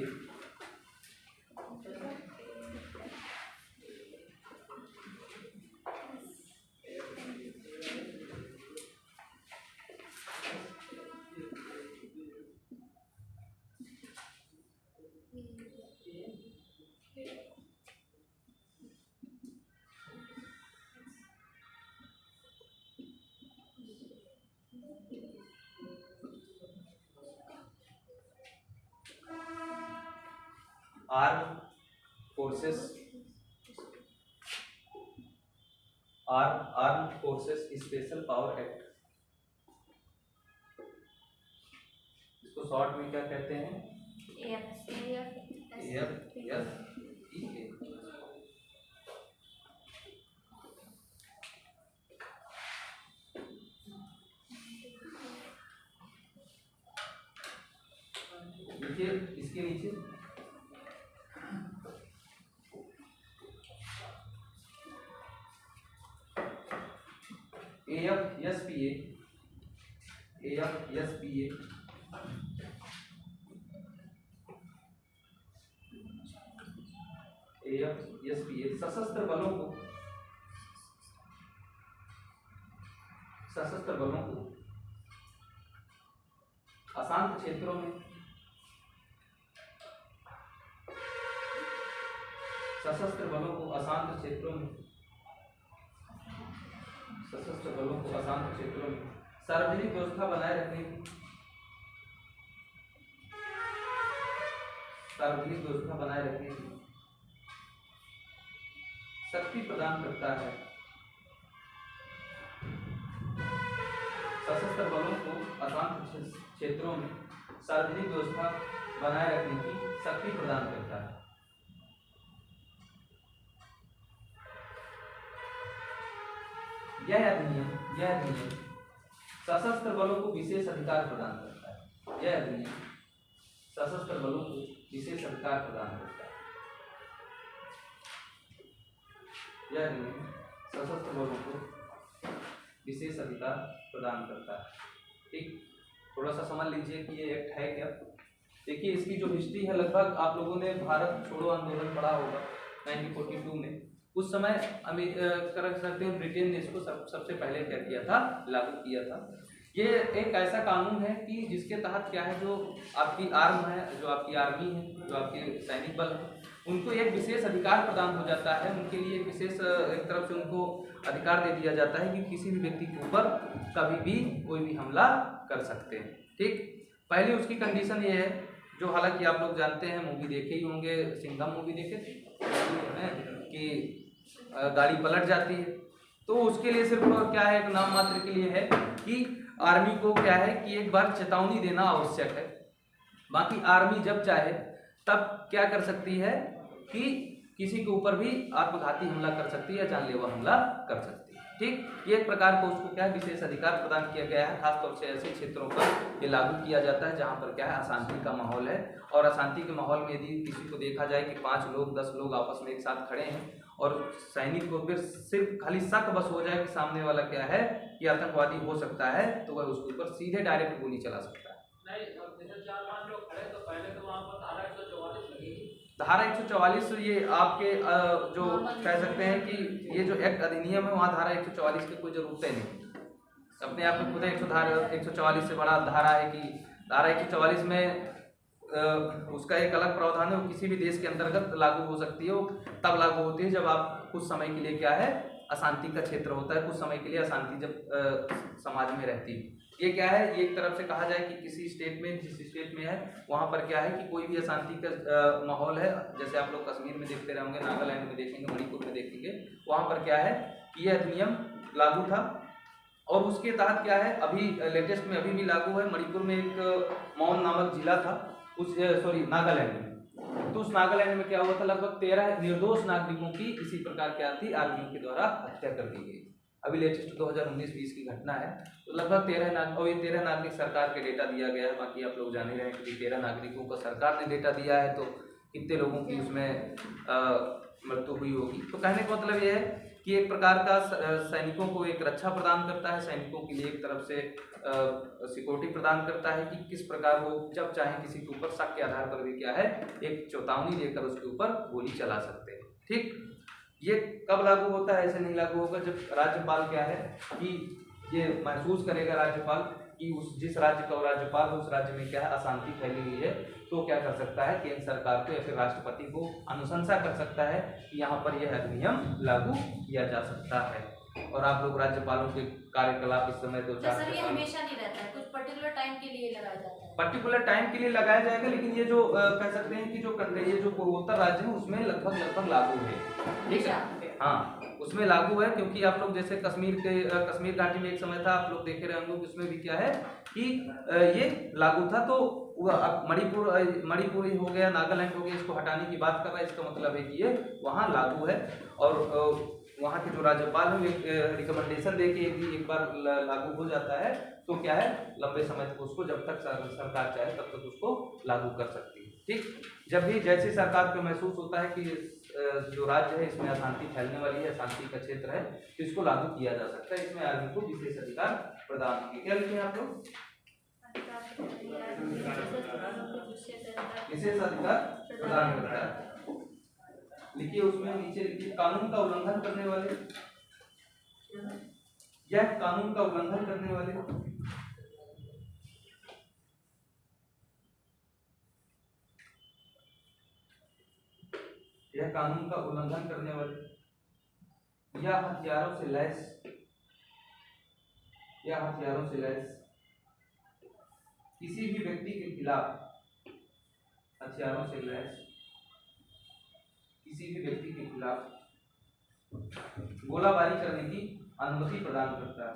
arm forces special power act, इसको शॉर्ट में क्या कहते हैं? AFSPA। देखिए इसके नीचे AFSPA सशस्त्र बलों को अशांत क्षेत्रों में सार्वजनिक व्यवस्था बनाए रखने की शक्ति प्रदान करता है। सशस्त्र बलों को अशांत क्षेत्रों में सार्वजनिक व्यवस्था बनाए रखने की शक्ति प्रदान करता है। यह अधिनियम सशस्त्र बलों को विशेष अधिकार प्रदान करता है। यह अधिनियम सशस्त्र बलों को विशेष अधिकार प्रदान करता है। यह अधिनियम सशस्त्र बलों को विशेष अधिकार प्रदान करता है। ठीक, थोड़ा सा समझ लीजिए कि ये एक्ट है क्या। देखिए इसकी जो हिस्ट्री है, लगभग आप लोगों ने भारत छोड़ो आंदोलन पढ़ा होगा 1942 में। उस समय कर सकते हैं ब्रिटेन ने इसको सबसे पहले क्या किया था, लागू किया था। ये एक ऐसा कानून है कि जिसके तहत क्या है, जो आपकी आर्म है, जो आपकी आर्मी है, जो आपके सैनिक बल है, उनको एक विशेष अधिकार प्रदान हो जाता है। उनके लिए एक विशेष एक तरफ से उनको अधिकार दे दिया जाता है कि किसी भी व्यक्ति के ऊपर कभी भी कोई भी हमला कर सकते हैं। ठीक, पहले उसकी कंडीशन ये है, जो हालांकि आप लोग जानते हैं, मूवी देखे ही होंगे, सिंघम मूवी देखे थे कि गाड़ी पलट जाती है, तो उसके लिए सिर्फ क्या है, एक नाम मात्र के लिए है कि आर्मी को क्या है कि एक बार चेतावनी देना आवश्यक है। बाकी आर्मी जब चाहे तब क्या कर सकती है कि किसी के ऊपर भी आत्मघाती हमला कर सकती है या जानलेवा हमला कर सकती है। ठीक, ये एक प्रकार का उसको क्या है, विशेष अधिकार प्रदान किया गया है। खासतौर से ऐसे क्षेत्रों पर ये लागू किया जाता है जहाँ पर क्या है, अशांति का माहौल है। और अशांति के माहौल में यदि किसी को देखा जाए कि 5 लोग 10 लोग आपस में एक साथ खड़े हैं और सैनिक को फिर सिर्फ खाली शक बस हो जाए कि सामने वाला क्या है कि आतंकवादी हो सकता है, तो वह उसके ऊपर सीधे डायरेक्ट गोली चला सकता है। नहीं, जैसे 4-5 लोग खड़े तो पहले तो वहाँ पर धारा 144 लगेगी। धारा 144 ये आपके जो कह सकते हैं कि ये जो एक्ट अधिनियम है, वहाँ धारा 144 की कोई जरूरत है नहीं। अपने आप में खुद 144 से बड़ा धारा है कि धारा 144 में उसका एक अलग प्रावधान है। वो किसी भी देश के अंतर्गत लागू हो सकती है। वो तब लागू होती है जब आप कुछ समय के लिए क्या है, अशांति का क्षेत्र होता है, कुछ समय के लिए अशांति जब समाज में रहती है। ये क्या है, ये एक तरफ से कहा जाए कि किसी स्टेट में, जिस स्टेट में है वहाँ पर क्या है कि कोई भी अशांति का माहौल है, जैसे आप लोग कश्मीर में देखते रहेंगे, नागालैंड में देखेंगे, मणिपुर में देखेंगे, वहाँ पर क्या है कि यह अधिनियम लागू था। और उसके तहत क्या है, अभी लेटेस्ट में अभी भी लागू है। मणिपुर में एक मौन नामक जिला था, नागालैंड में, तो उस नागालैंड में क्या हुआ था, लगभग 13 निर्दोष नागरिकों की इसी प्रकार क्या थी, आर्मियों के द्वारा हत्या कर दी गई। अभी लेटेस्ट 2019-20 की घटना है। तो लगभग 13 नागरिक सरकार के डेटा दिया गया है। बाकी आप लोग जान ही रहे हैं कि 13 नागरिकों का सरकार ने डेटा दिया है, तो कितने लोगों की उसमें मृत्यु हुई होगी। तो कहने का मतलब यह है कि एक प्रकार का सैनिकों को एक रक्षा प्रदान करता है, सैनिकों के लिए एक तरफ से सिक्योरिटी प्रदान करता है कि किस प्रकार वो जब चाहे किसी के ऊपर शक के आधार पर भी क्या है, एक चेतावनी देकर उसके ऊपर गोली चला सकते हैं। ठीक, ये कब लागू होता है, ऐसे नहीं लागू होगा जब राज्यपाल क्या है कि ये महसूस करेगा राज्यपाल कि जिस राज्य का राज्यपाल है उस राज्य में क्या है, अशांति फैली हुई है, तो क्या कर सकता है, केंद्र सरकार को या फिर राष्ट्रपति को अनुशंसा कर सकता है कि यहाँ पर यह अधिनियम लागू किया जा सकता है। और आप लोग राज्यपालों के कार्यकलाप इस समय 2-4 सर ये हमेशा नहीं रहता है, कुछ पर्टिकुलर टाइम के लिए लगाया जाता है। पर्टिकुलर टाइम के लिए लगाया जाएगा, लेकिन ये जो कह सकते हैं कि ये जो पूर्वोत्तर राज्य है उसमें लगभग लागू है, ठीक है। हाँ, उसमें लागू है, क्योंकि आप लोग जैसे कश्मीर घाटी में एक समय था, आप लोग देखे रहे होंगे, उसमें भी क्या है कि ये लागू था। तो अब मणिपुर हो गया, नागालैंड हो गया, इसको हटाने की बात कर रहा है, इसका मतलब है कि ये वहाँ लागू है। और वहाँ के जो राज्यपाल है रिकमेंडेशन दे के एक बार लागू हो जाता है तो क्या है, लंबे समय तक उसको, जब तक सरकार चाहे तब तक उसको लागू कर सकती है, ठीक। जब भी जैसे सरकार को महसूस होता है कि जो राज्य है इसमें अशांति फैलने वाली है, अशांति का क्षेत्र है, तो इसको लागू किया जा सकता है। इसमें आर्मी को विशेष अधिकार प्रदान किए। क्या लिखे आप लोग? विशेष अधिकार प्रदान करता है, लिखिए। उसमें नीचे लिखिए, कानून का उल्लंघन करने वाले, यह कानून का उल्लंघन करने वाले, यह कानून का उल्लंघन करने वाले या हथियारों से लैस किसी भी व्यक्ति के खिलाफ, हथियारों से लैस किसी भी व्यक्ति के खिलाफ गोलाबारी करने की अनुमति प्रदान करता है।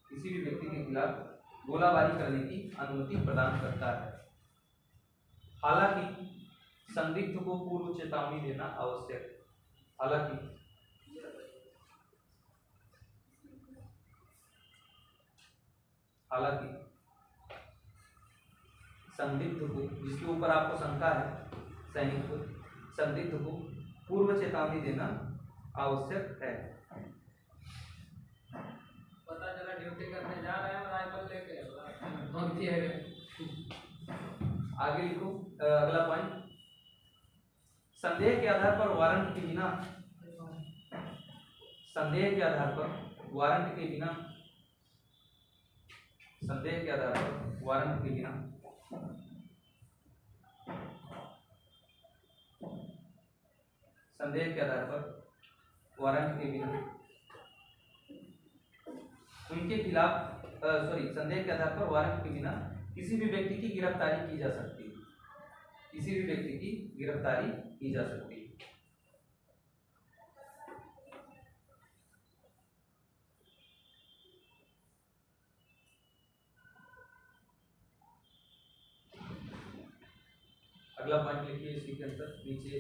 किसी भी व्यक्ति के खिलाफ गोलाबारी करने की अनुमति प्रदान करता है। हालांकि संदिग्ध को पूर्व चेतावनी देना आवश्यक। हालांकि संदिग्ध को, जिसके ऊपर आपको शंका है, सैनिक को, संदिग्ध को पूर्व चेतावनी देना आवश्यक है। पता चला ड्यूटी करने जा रहे हैं राइफल लेके, आगे लिखो अगला पॉइंट, संदेह के आधार पर वारंट के बिना, संदेह के आधार पर वारंट के बिना, संदेह के आधार पर वारंट के बिना संदेह के आधार पर वारंट के बिना उनके खिलाफ संदेह के आधार पर वारंट के बिना किसी भी व्यक्ति की गिरफ्तारी की जा सकती है। किसी भी व्यक्ति की गिरफ्तारी की जा सकती है। अगला पॉइंट लिखिए इसी के अंदर नीचे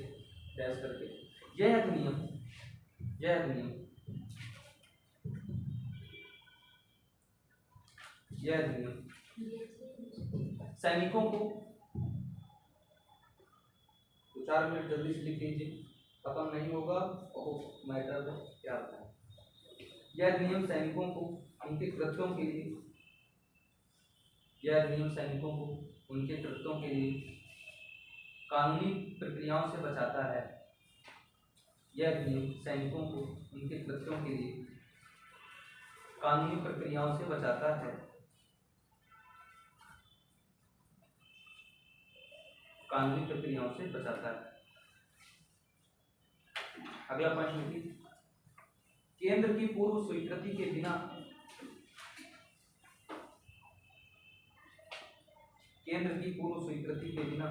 डैश करके, यह अधिनियम सैनिकों को, तो 4 मिनट जल्दी से लिख लीजिए, खत्म नहीं होगा और मैटर क्या होता है। यह अधिनियम सैनिकों को उनके कृत्यों के लिए, यह अधिनियम सैनिकों को उनके कृत्यों के लिए कानूनी प्रक्रियाओं से बचाता है। यह अधिनियम सैनिकों को उनके कृत्यों के लिए कानूनी प्रक्रियाओं से बचाता है। कानूनी प्रक्रियाओं से बचाता है। अगला पॉइंट लिखिए, केंद्र की पूर्व स्वीकृति के बिना, केंद्र की पूर्व स्वीकृति के बिना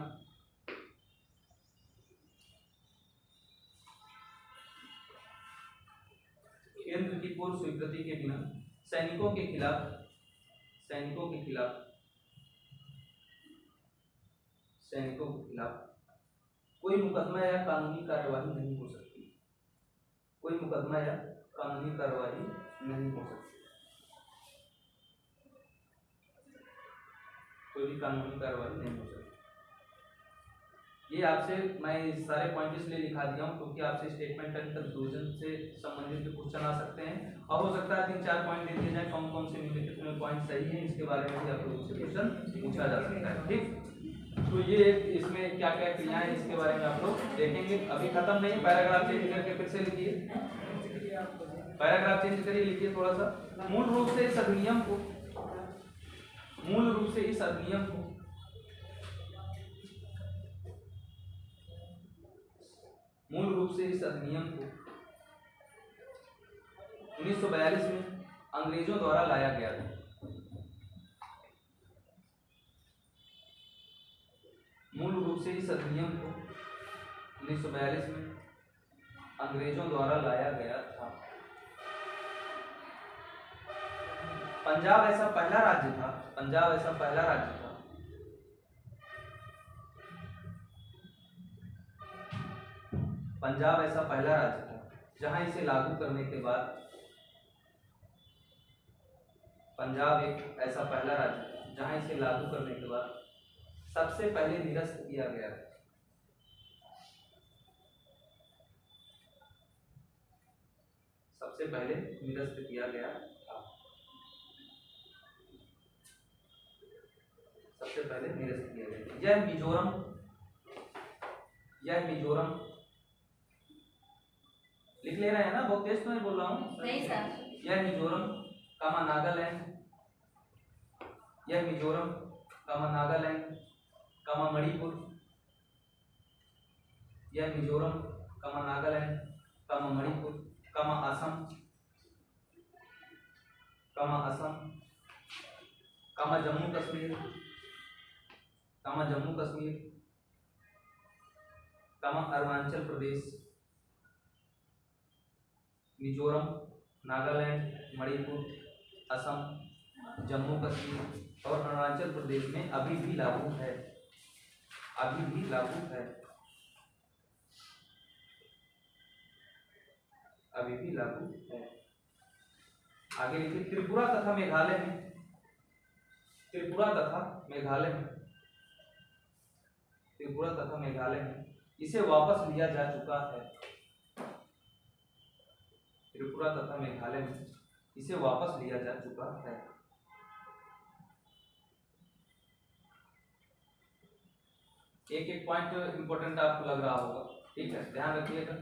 केंद्र की पूर्व स्वीकृति के बिना सैनिकों के खिलाफ कोई मुकदमा या कानूनी कार्यवाही नहीं हो सकती। कोई मुकदमा या कानूनी कार्यवाही नहीं हो सकती। कोई भी कानूनी कार्यवाही नहीं हो सकती। ये आपसे मैं सारे पॉइंट इसलिए लिखा दिया हूँ क्योंकि आपसे स्टेटमेंट एंड कंक्लूजन से संबंधित क्वेश्चन आ सकते हैं, और हो सकता है 3-4 पॉइंट दे दिए जाए कौन कौन से निम्नलिखित पॉइंट सही है, इसके बारे में भी आप लोगों से क्वेश्चन पूछा जा सकता है। ठीक, तो ये इसमें क्या क्या क्रियाएं हैं इसके बारे में आप लोग देखेंगे। अभी खत्म नहीं, पैराग्राफ चेंज करके फिर से लिखिए, पैराग्राफ चेंज करिए, लिखिए थोड़ा सा। मूल रूप से इस अधिनियम को मूल रूप से इस अधिनियम को 1942 में अंग्रेजों द्वारा लाया गया था। मूल रूप से इस अधिनियम को 1942 में अंग्रेजों द्वारा लाया गया था। पंजाब ऐसा पहला राज्य था, पंजाब ऐसा पहला राज्य था पंजाब ऐसा पहला राज्य था जहां इसे लागू करने के बाद, पंजाब एक ऐसा पहला राज्य था जहां इसे लागू करने के बाद सबसे पहले निरस्त किया गया था। सबसे पहले निरस्त किया गया था। सबसे पहले निरस्त किया गया। यह मिजोरम लिख ले रहे हैं ना, बहुत तेज तो नहीं बोल रहा हूँ। नहीं सर। यह मिजोरम कामा नागालैंड, यह मिजोरम कामा नागालैंड कामा मणिपुर, यह मिजोरम कामा नागालैंड कामा मणिपुर कामा असम कामा जम्मू कश्मीर कामा अरुणाचल प्रदेश, मिजोरम, नागालैंड, मणिपुर, असम, जम्मू कश्मीर और अरुणाचल प्रदेश में अभी भी लागू है। अभी भी लागू है। अभी भी लागू है। आगे लिखिए त्रिपुरा तथा मेघालय में, त्रिपुरा तथा मेघालय में, त्रिपुरा तथा मेघालय में इसे वापस लिया जा चुका है। त्रिपुरा तथा मेघालय में इसे वापस लिया जा चुका है। एक एक पॉइंट इंपॉर्टेंट आपको लग रहा होगा, ठीक है, ध्यान रखिएगा।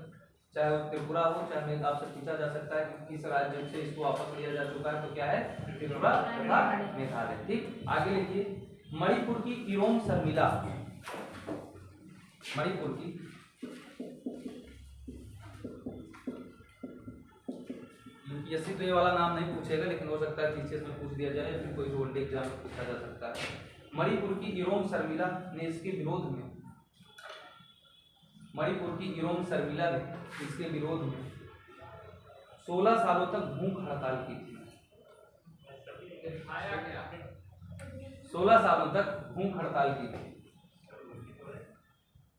चाहे वो त्रिपुरा हो, चाहे आपसे पूछा जा सकता है कि किस राज्य से इसको वापस लिया जा चुका है, तो क्या है, त्रिपुरा तथा मेघालय। ठीक, आगे लिखिए मणिपुर की इरोम शर्मिला, मणिपुर की यूपीएससी तो ये वाला नाम नहीं पूछेगा, लेकिन हो सकता है टीचर्स में पूछ दिया जाए, फिर कोई रोल्ड एग्जाम में पूछा जा सकता है। मणिपुर की इरोम शर्मिला ने इसके विरोध में, मणिपुर की इरोम शर्मिला ने इसके विरोध में 16 सालों तक भूख हड़ताल की थी। 16 सालों तक भूख हड़ताल की थी।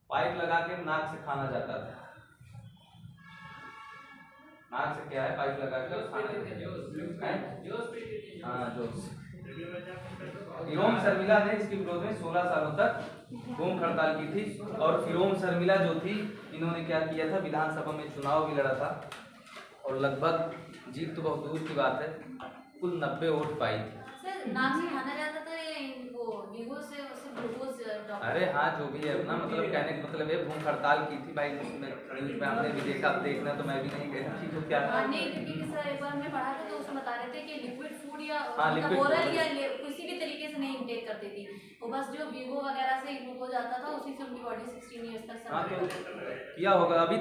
पाइप लगा के नाक से खाना जाता था। नाक से क्या है, पाइप लगा के हाँ, जोश। इरोम शर्मिला ने इसके विरोध में 16 सालों तक भूख हड़ताल की थी। और इरोम शर्मिला जो थी, इन्होंने क्या किया था, विधानसभा में चुनाव भी लड़ा था और लगभग, जीत तो बहुत दूर की बात है, कुल 90 वोट पाई थी। सर नाक से खाना जाता था या वो वीगो से ग्लूकोज? अरे हाँ, जो भी है अपना मतलब कहने का मतलब है, भूख हड़ताल की थी भाई, न्यूज में हमने भी देखा, देखना तो मैं भी नहीं कह रही तो क्या नहीं, क्योंकि सर एक बार हमने पढ़ा था तो उसमें बता रहे थे कि लिक्विड फूड या liquid ओरल food। या किसी भी तरीके से नहीं इंटेक करती थी वो, बस जो वीगो वगैरह से ग्लूकोज आता था उसी से उनकी बॉडी 16 ईयर्स तक हाँ, तो सर्वाइव किया होगा। अभी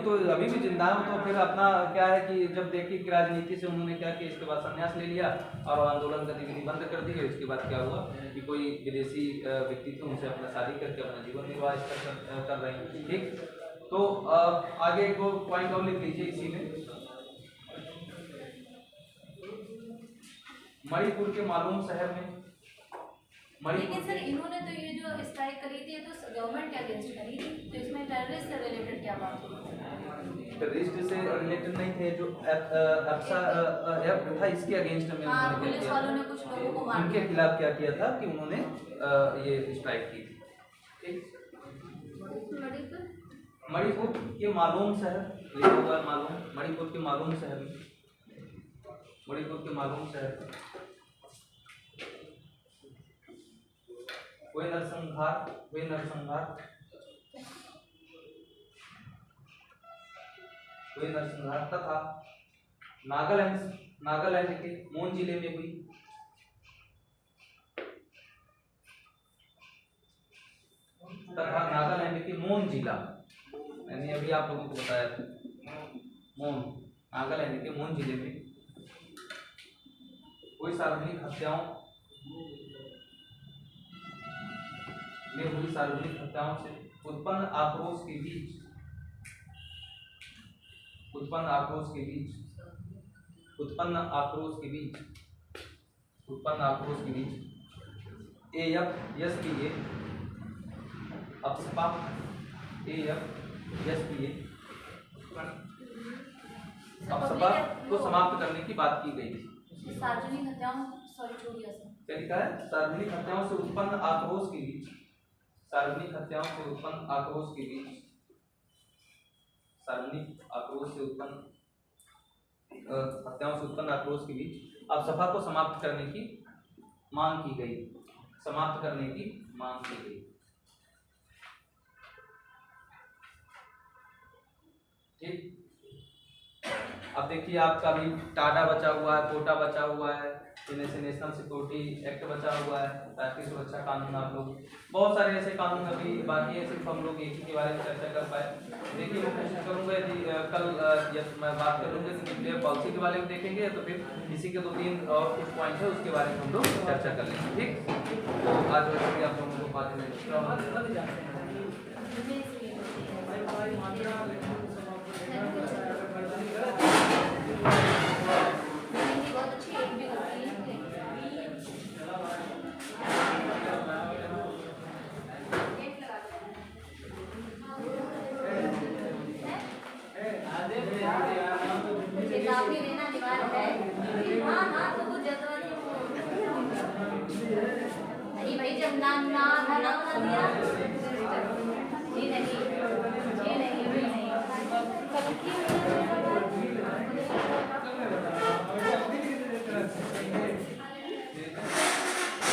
भी जिंदा है। तो फिर अपना क्या है कि जब देखिए कि राजनीति से उन्होंने क्या किया, इसके बाद संन्यास ले लिया और आंदोलन गतिविधि बंद कर दी। इसके बाद क्या हुआ कि कोई विदेशी व्यक्ति थे, उनसे अपना शादी करके अपना जीवन निर्वाह कर रहे हैं। ठीक, तो आगे एक पॉइंट और लिख लीजिए इसी में। मणिपुर के मालूम शहर में, लेकिन सर इन्होंने तो ये जो स्ट्राइक करी थी तो गवर्नमेंट के अगेंस्ट करी थी, तो इसमें टेररिस्ट से रिलेटेड क्या बात हुई? टेररिस्ट से रिलेटेड नहीं थे, जो था इसके अगेंस्ट में हाँ, उन्होंने पुलिस वालों ने कुछ लोगों को मार उनके दिया। खिलाफ क्या किया था कि उन्होंने ये स्ट्राइक की थी। ठीक, मणिपुर के मालूम शहर लिखा हुआ है, मालूम, मणिपुर के मालूम शहर में, मणिपुर के मालूम शहर हुए नरसंहार तथा नागालैंड के मोन जिले में हुई तथा नागालैंड के मोन जिला मैंने अभी आप लोगों को बताया था। मौन नागालैंड के मौन जिले में कोई सार्वजनिक हत्याओं से उत्पन्न आक्रोश के बीच AFSPA अपसपा को समाप्त करने की बात की गई थी। सार्वजनिक हत्याओं सॉरी छोड़िए सर। क्या लिखा है? सार्वजनिक हत्याओं से उत्पन्न आक्रोश के बीच सार्वजनिक हत्याओं से उत्पन्न आक्रोश के बीच अपसपा को समाप्त करने की मांग की गई। ठीक, अब देखिए आपका भी टाडा बचा हुआ है, कोटा बचा हुआ है, नेशनल सिक्योरिटी एक्ट बचा हुआ है, राष्ट्रीय सुरक्षा कानून, आप लोग बहुत सारे ऐसे कानून अभी बाकी है, सिर्फ हम लोग एक ही के बारे में चर्चा कर पाए। देखिए मैं कोशिश करूंगा यदि कल मैं बात करूंगा कि न्यूक्लियर पॉलिसी के बारे में देखेंगे तो फिर इसी के 2-3 और कुछ पॉइंट है उसके बारे में हम लोग चर्चा कर लेंगे। ठीक, तो आज वैसे भी आप लोगों को बात मुझे इसलिए